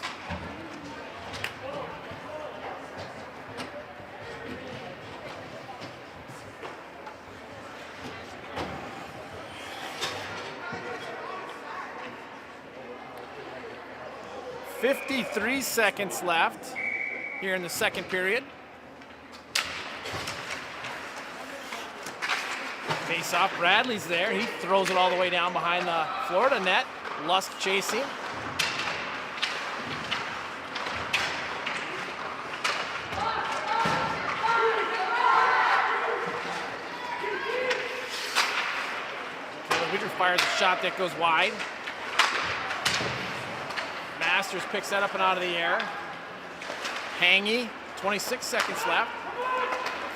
.53 seconds left here in the second period. Face off, Bradley's there. He throws it all the way down behind the Florida net. Lust chasing. Widger fires a shot that goes wide. Masters picks that up and out of the air. Hangy, 26 seconds left.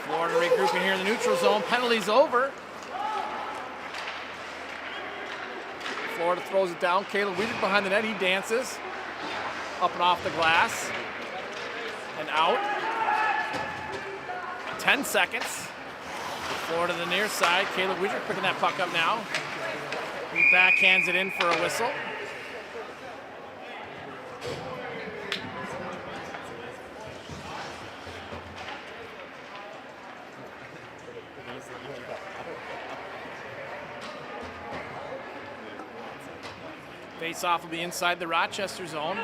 Florida regrouping here in the neutral zone. Penalties over. Florida throws it down. Caleb Weeder behind the net. He dances. Up and off the glass. And out. 10 seconds. Florida to the near side. Caleb Weeder picking that puck up now. He backhands it in for a whistle. Face-off will be inside the Rochester zone.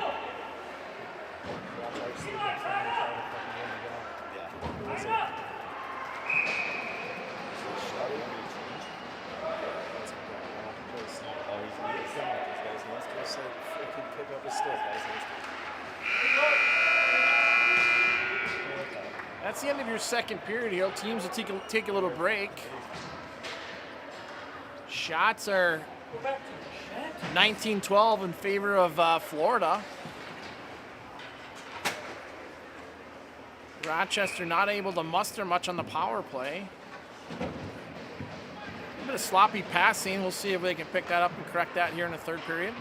That's the end of your second period here. Teams will take a little break. Shots are 19-12 in favor of Florida. Rochester not able to muster much on the power play. A bit of sloppy passing. We'll see if they can pick that up and correct that here in the third period.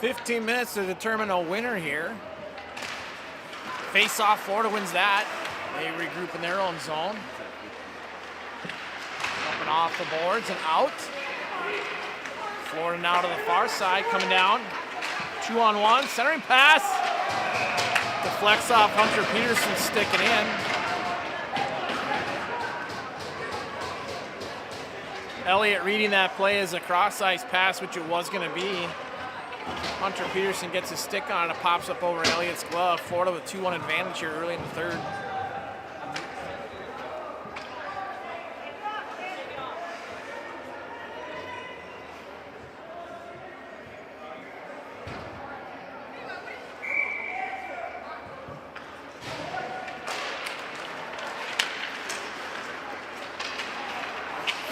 .15 minutes to determine a winner here. Face off, Florida wins that. They regroup in their own zone. Up and off the boards and out. Florida now to the far side, coming down. 2-on-1, centering pass. Deflects off Hunter Peterson, sticking in. Elliott reading that play as a cross-ice pass, which it was going to be. Hunter Peterson gets his stick on it, it pops up over Elliott's glove. Florida with 2-1 advantage here early in the third.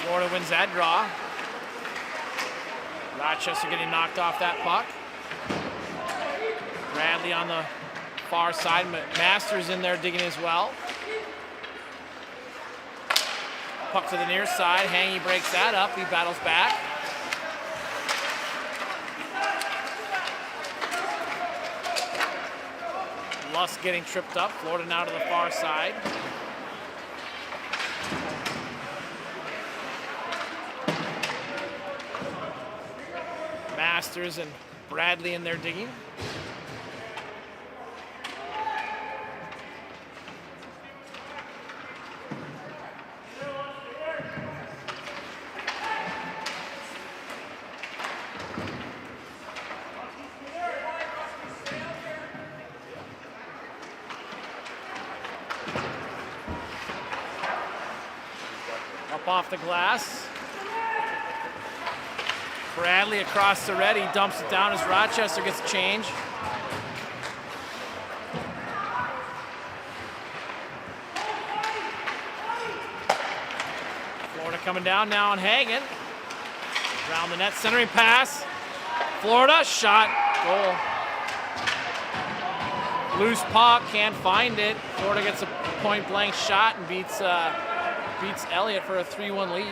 Florida wins that draw. Rochester getting knocked off that puck. Bradley on the far side. Masters in there digging as well. Puck to the near side. Hangy breaks that up. He battles back. Lusk getting tripped up. Florida now to the far side. Masters and Bradley in there digging. Up off the glass. Bradley across the red. He dumps it down as Rochester gets a change. Florida coming down now on Hagen. Around the net, centering pass. Florida, shot, goal. Loose puck, can't find it. Florida gets a point-blank shot and beats Elliott for a 3-1 lead.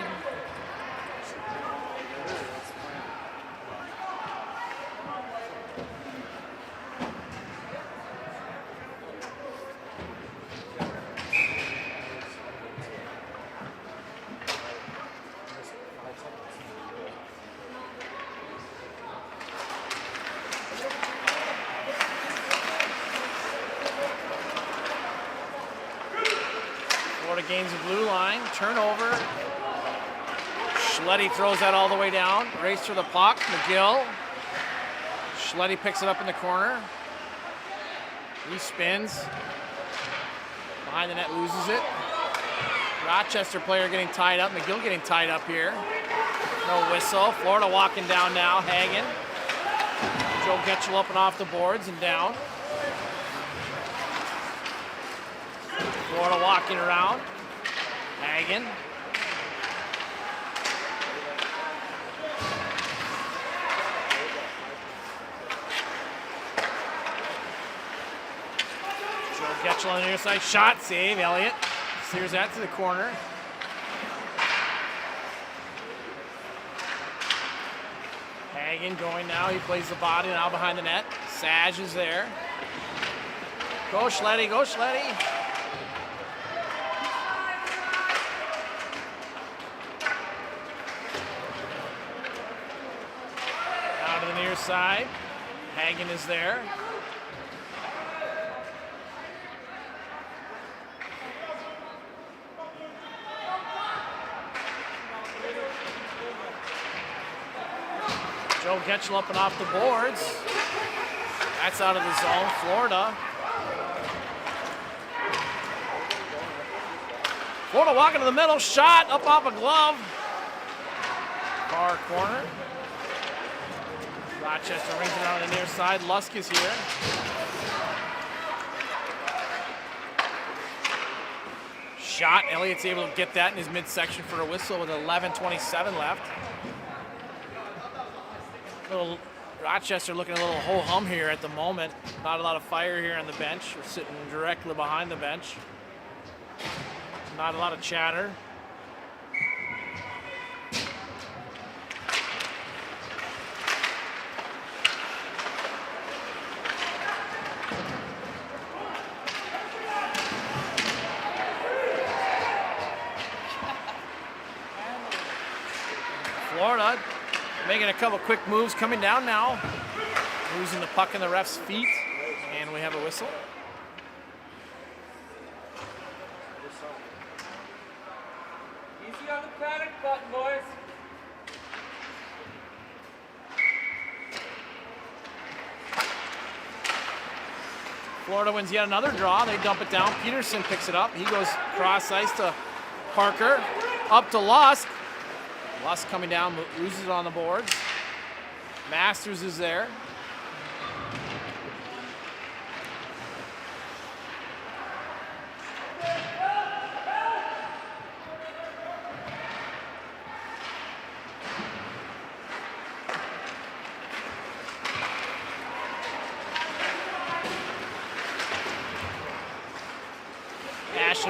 Florida gains the blue line, turnover. Schletty throws that all the way down. Race for the puck, McGill. Schletty picks it up in the corner. He spins. Behind the net, loses it. Rochester player getting tied up. McGill getting tied up here. No whistle. Florida walking down now. Hagen. Joe Getchell up and off the boards and down. Florida walking around. Hagen. Joe Getchell on the near side. Shot, save. Elliott steers that to the corner. Hagen going now. He plays the body now behind the net. Sage is there. Go Schletty, go Schletty. Out to the near side. Hagen is there. Joe Getchell up and off the boards. That's out of the zone. Florida. Florida walking to the middle. Shot up off a glove. Far corner. Rochester rings it out on the near side. Lusk is here. Shot. Elliott's able to get that in his midsection for a whistle with 11:27 left. Little Rochester looking a little ho-hum here at the moment. Not a lot of fire here on the bench. We're sitting directly behind the bench. Not a lot of chatter. Florida making a couple quick moves, coming down now. Losing the puck in the ref's feet, and we have a whistle. Easy on the panic button, boys. Florida wins yet another draw. They dump it down. Peterson picks it up. He goes cross ice to Parker. Up to Lusk. Lusk coming down, loses it on the boards. Masters is there.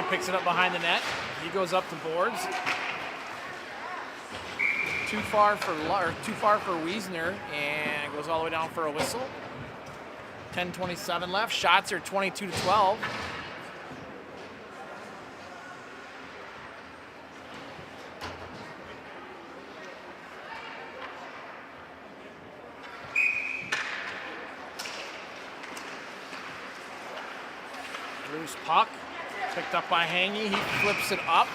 picks it up behind the net. He goes up to boards. Too far for Wiesner, and goes all the way down for a whistle. 10:27 left. Shots are 22-12. Loose puck, picked up by Hangy. He flips it up.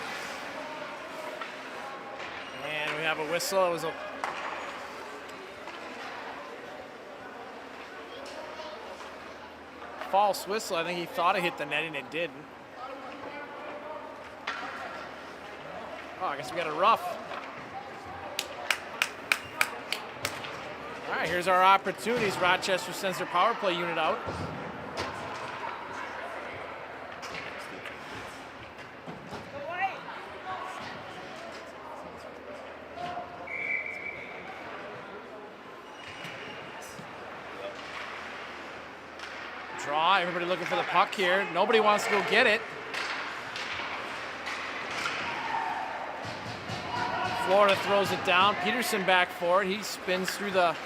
And we have a whistle. It was a false whistle. I think he thought it hit the net and it didn't. Oh, I guess we got a rough. All right, here's our opportunities. Rochester sends their power play unit out. Draw, everybody looking for the puck here. Nobody wants to go get it. Florida throws it down. Peterson back for it. He spins through the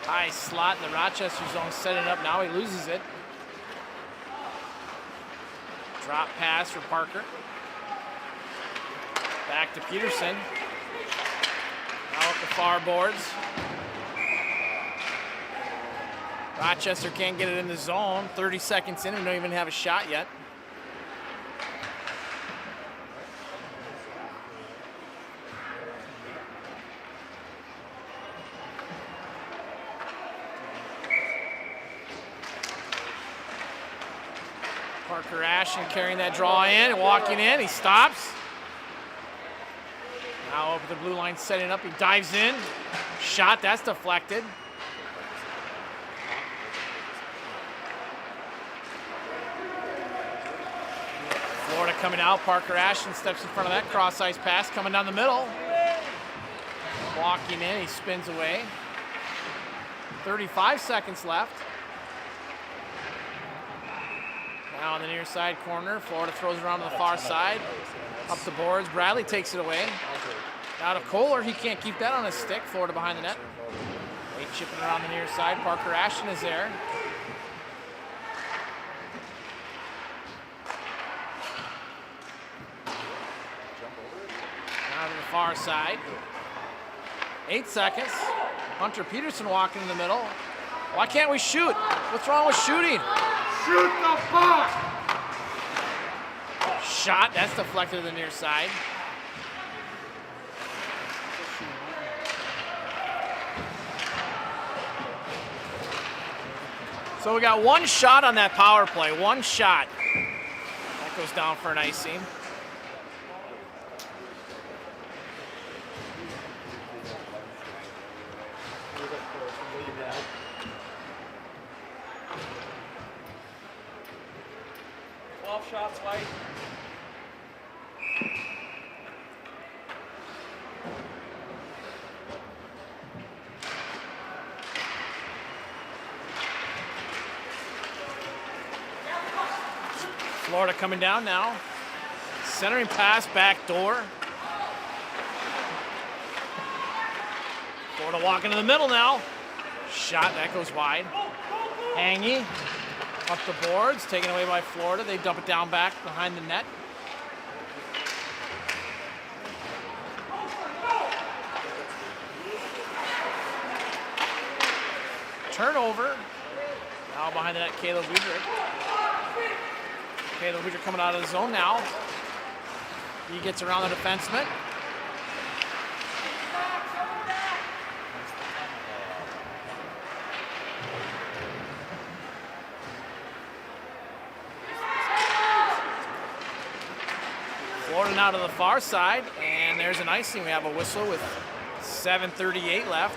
high slot in the Rochester zone, setting it up. Now he loses it. Drop pass for Parker. Back to Peterson. Now at the far boards. Rochester can't get it in the zone. 30 seconds in and don't even have a shot yet. Parker Ashton carrying that draw in, walking in, he stops. Now over the blue line, setting up, he dives in. Shot, that's deflected. Florida coming out, Parker Ashton steps in front of that cross-ice pass, coming down the middle. Walking in, he spins away. 35 seconds left. Now on the near side corner, Florida throws it around to the far side. Up the boards, Bradley takes it away. Out of Kohler, he can't keep that on his stick. Florida behind the net. Wade chipping around the near side, Parker Ashton is there. Now to the far side. 8 seconds. Hunter Peterson walking in the middle. Why can't we shoot? What's wrong with shooting? Shoot the puck! Shot, that's deflected to the near side. So we got one shot on that power play, one shot. That goes down for an icing. Shots, White. Florida coming down now. Centering pass, back door. Florida walking to the middle now. Shot, that goes wide. Hangy. Up the boards, taken away by Florida. They dump it down back behind the net. Turnover. Now behind the net, Caleb Weidrich. Caleb Weidrich coming out of the zone now. He gets around the defenseman. Florida now to the far side, and there's an icing. We have a whistle with 7:38 left.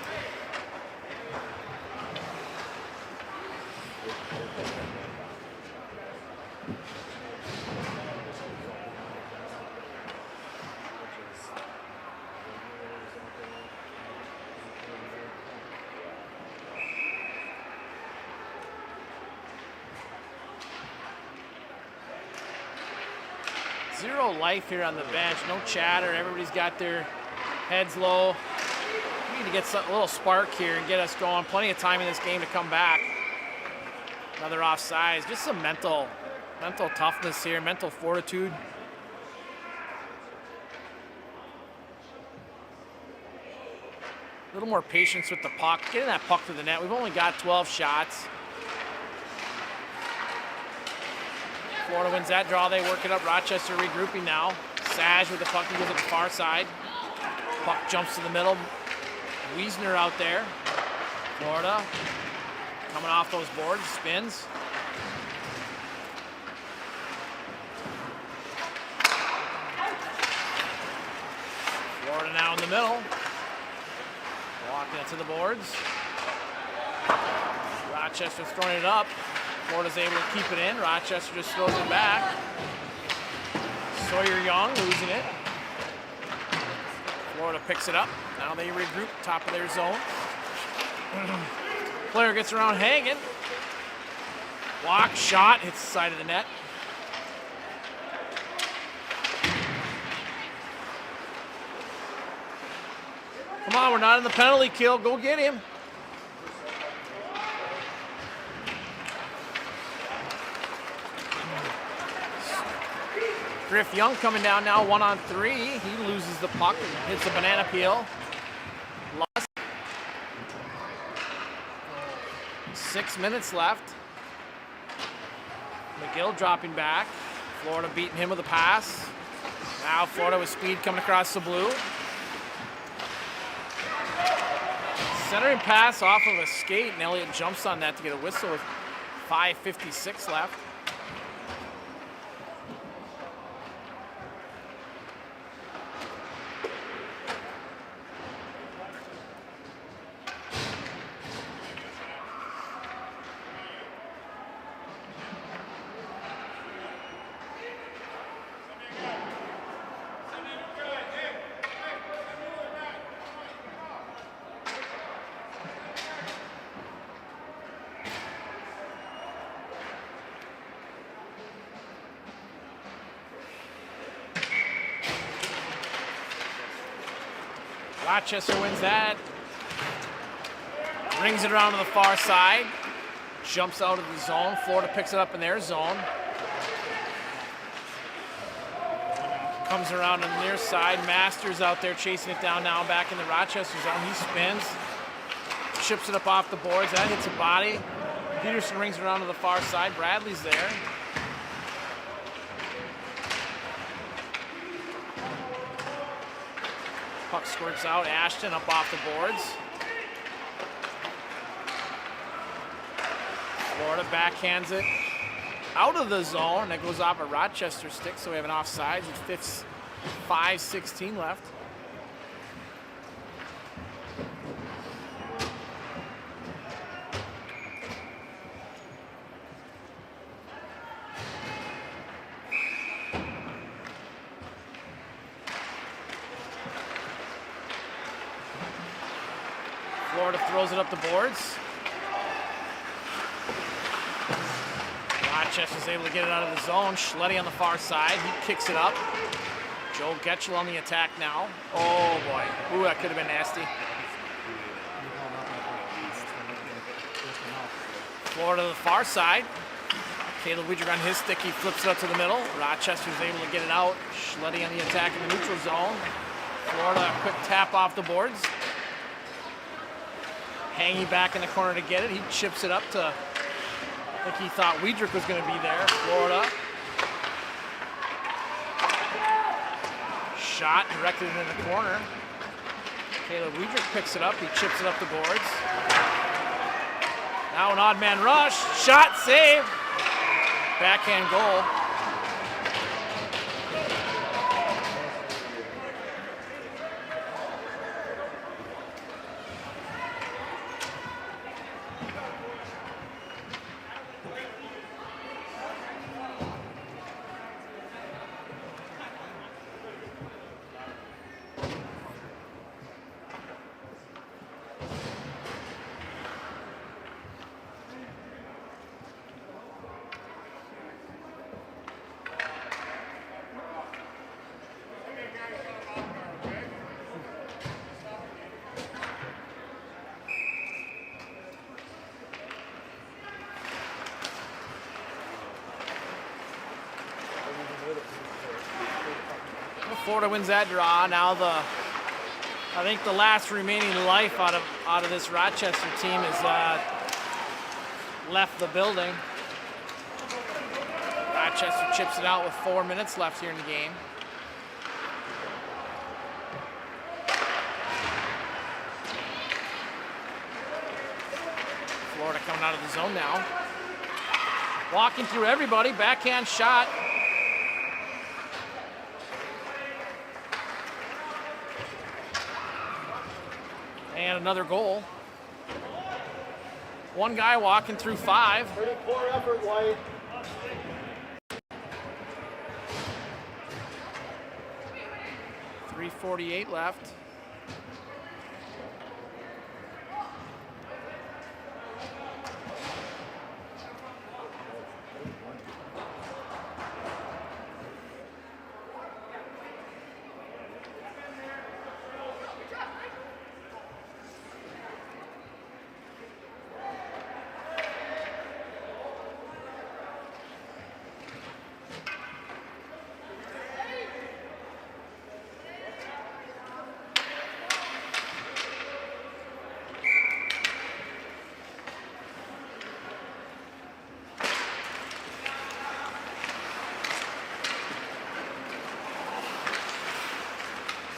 zero life here on the bench. No chatter. Everybody's got their heads low. We need to get a little spark here and get us going. Plenty of time in this game to come back. Another offsides. Just some mental toughness here, mental fortitude. A little more patience with the puck. Getting that puck to the net. We've only got 12 shots. Florida wins that draw. They work it up. Rochester regrouping now. Sage with the puck. He goes to the far side. Puck jumps to the middle. Wiesner out there. Florida coming off those boards. Spins. Florida now in the middle. Walking it to the boards. Rochester's throwing it up. Florida's able to keep it in. Rochester just throws it back. Sawyer Young losing it. Florida picks it up. Now they regroup, top of their zone. Player gets around hanging. Block, shot, hits the side of the net. Come on, we're not in the penalty kill. Go get him. Griff Young coming down now, 1-on-3. He loses the puck and hits the banana peel. Lost. 6 minutes left. McGill dropping back. Florida beating him with a pass. Now Florida with speed coming across the blue. Centering pass off of a skate, and Elliott jumps on that to get a whistle with 5:56 left. Rochester wins that. Rings it around to the far side. Jumps out of the zone. Florida picks it up in their zone. Comes around on the near side. Masters out there chasing it down now back in the Rochester zone. He spins. Chips it up off the boards. That hits a body. Peterson rings it around to the far side. Bradley's there. Puck squirts out. Ashton up off the boards. Florida backhands it out of the zone. That goes off a Rochester stick, so we have an offsides with 5:16 left. Florida throws it up the boards. Rochester's able to get it out of the zone. Schletty on the far side. He kicks it up. Joe Getchell on the attack now. Oh boy. Ooh, that could have been nasty. Florida to the far side. Caleb Weidrich on his stick. He flips it up to the middle. Rochester's able to get it out. Schletty on the attack in the neutral zone. Florida, a quick tap off the boards. Hanging back in the corner to get it. He chips it up to, I think he thought Weidrich was going to be there. Florida. Shot directed into the corner. Caleb Weidrich picks it up. He chips it up the boards. Now an odd man rush. Shot, save. Backhand goal. Florida wins that draw. Now I think the last remaining life out of this Rochester team is left the building. Rochester chips it out with 4 minutes left here in the game. Florida coming out of the zone now. Walking through everybody, backhand shot. And another goal. One guy walking through 5. Pretty poor effort, White. .348 left.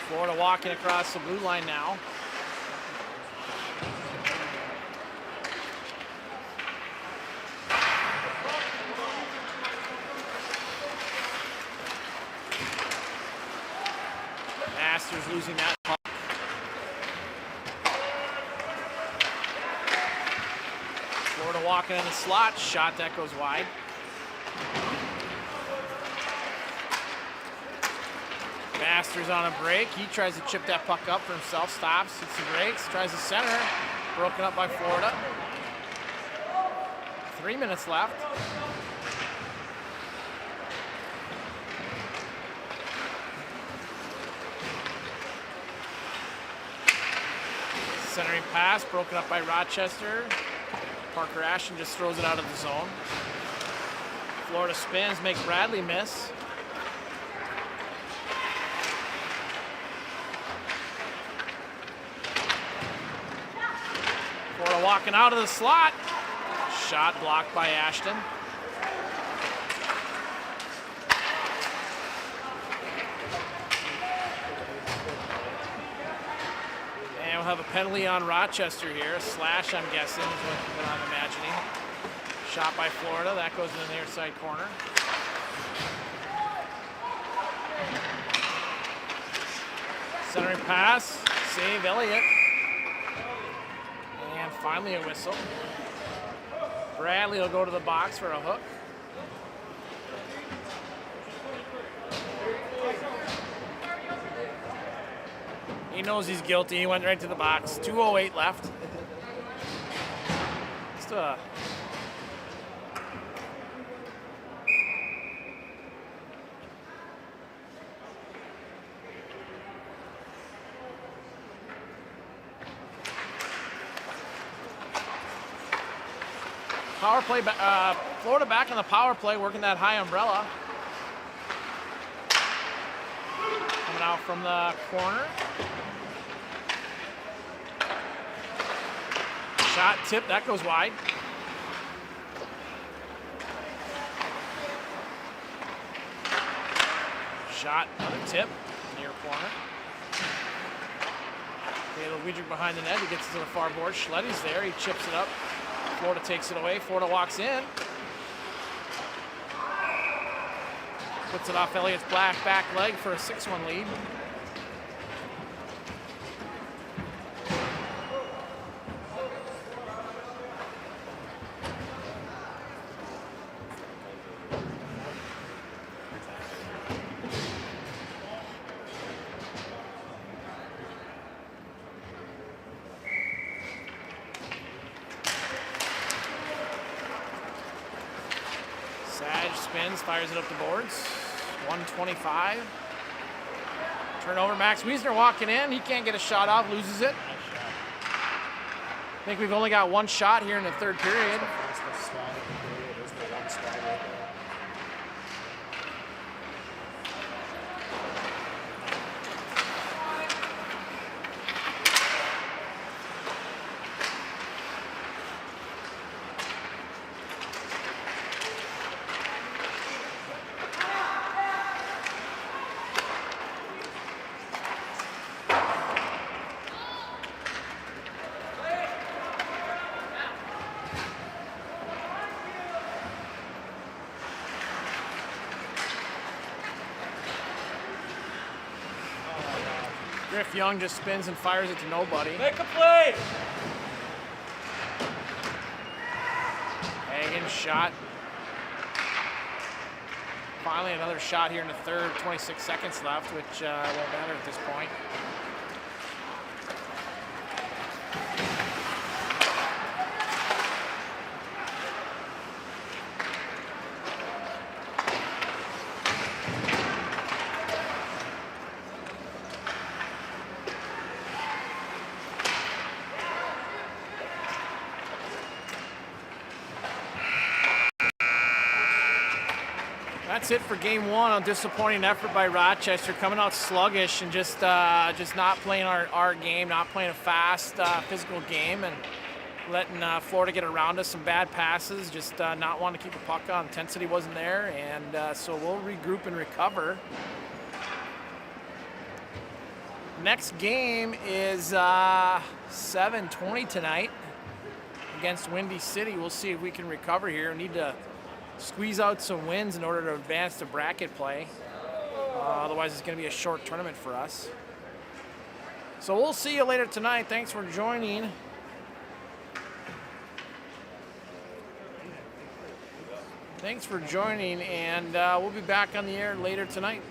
Florida walking across the blue line now. Masters losing that puck. Florida walking in the slot. Shot that goes wide. Masters on a break. He tries to chip that puck up for himself. Stops, hits the brakes, tries the center. Broken up by Florida. 3 minutes left. Centering pass, broken up by Rochester. Parker Ashton just throws it out of the zone. Florida spins, makes Bradley miss. Florida walking out of the slot. Shot blocked by Ashton. And we'll have a penalty on Rochester here. A slash, I'm guessing, is what I'm imagining. Shot by Florida. That goes in the near side corner. Centering pass. Save Elliott. And finally a whistle. Bradley will go to the box for a hook. He knows he's guilty. He went right to the box. 2:08 left. Just a power play. Florida back on the power play, working that high umbrella. Coming out from the corner. Shot tip, that goes wide. Shot, another tip, near corner. Caleb Wiedrich behind the net, he gets it to the far board. Schletty's there, he chips it up. Florida takes it away, Florida walks in. Puts it off Elliott's back leg for a 6-1 lead. Spins, fires it up the boards. 125. Turnover, Max Wiesner walking in. He can't get a shot off, loses it. I think we've only got one shot here in the third period. Griff Young just spins and fires it to nobody. Make a play. Hagen shot. Finally another shot here in the third, 26 seconds left, which won't matter at this point. That's it for game one. A disappointing effort by Rochester, coming out sluggish and just not playing our game, not playing a fast, physical game, and letting Florida get around us. Some bad passes, just not wanting to keep the puck on. Intensity wasn't there, and so we'll regroup and recover. Next game is 7:20 tonight against Windy City. We'll see if we can recover here. We need to squeeze out some wins in order to advance to bracket play. Otherwise, it's going to be a short tournament for us. So we'll see you later tonight. Thanks for joining. And we'll be back on the air later tonight.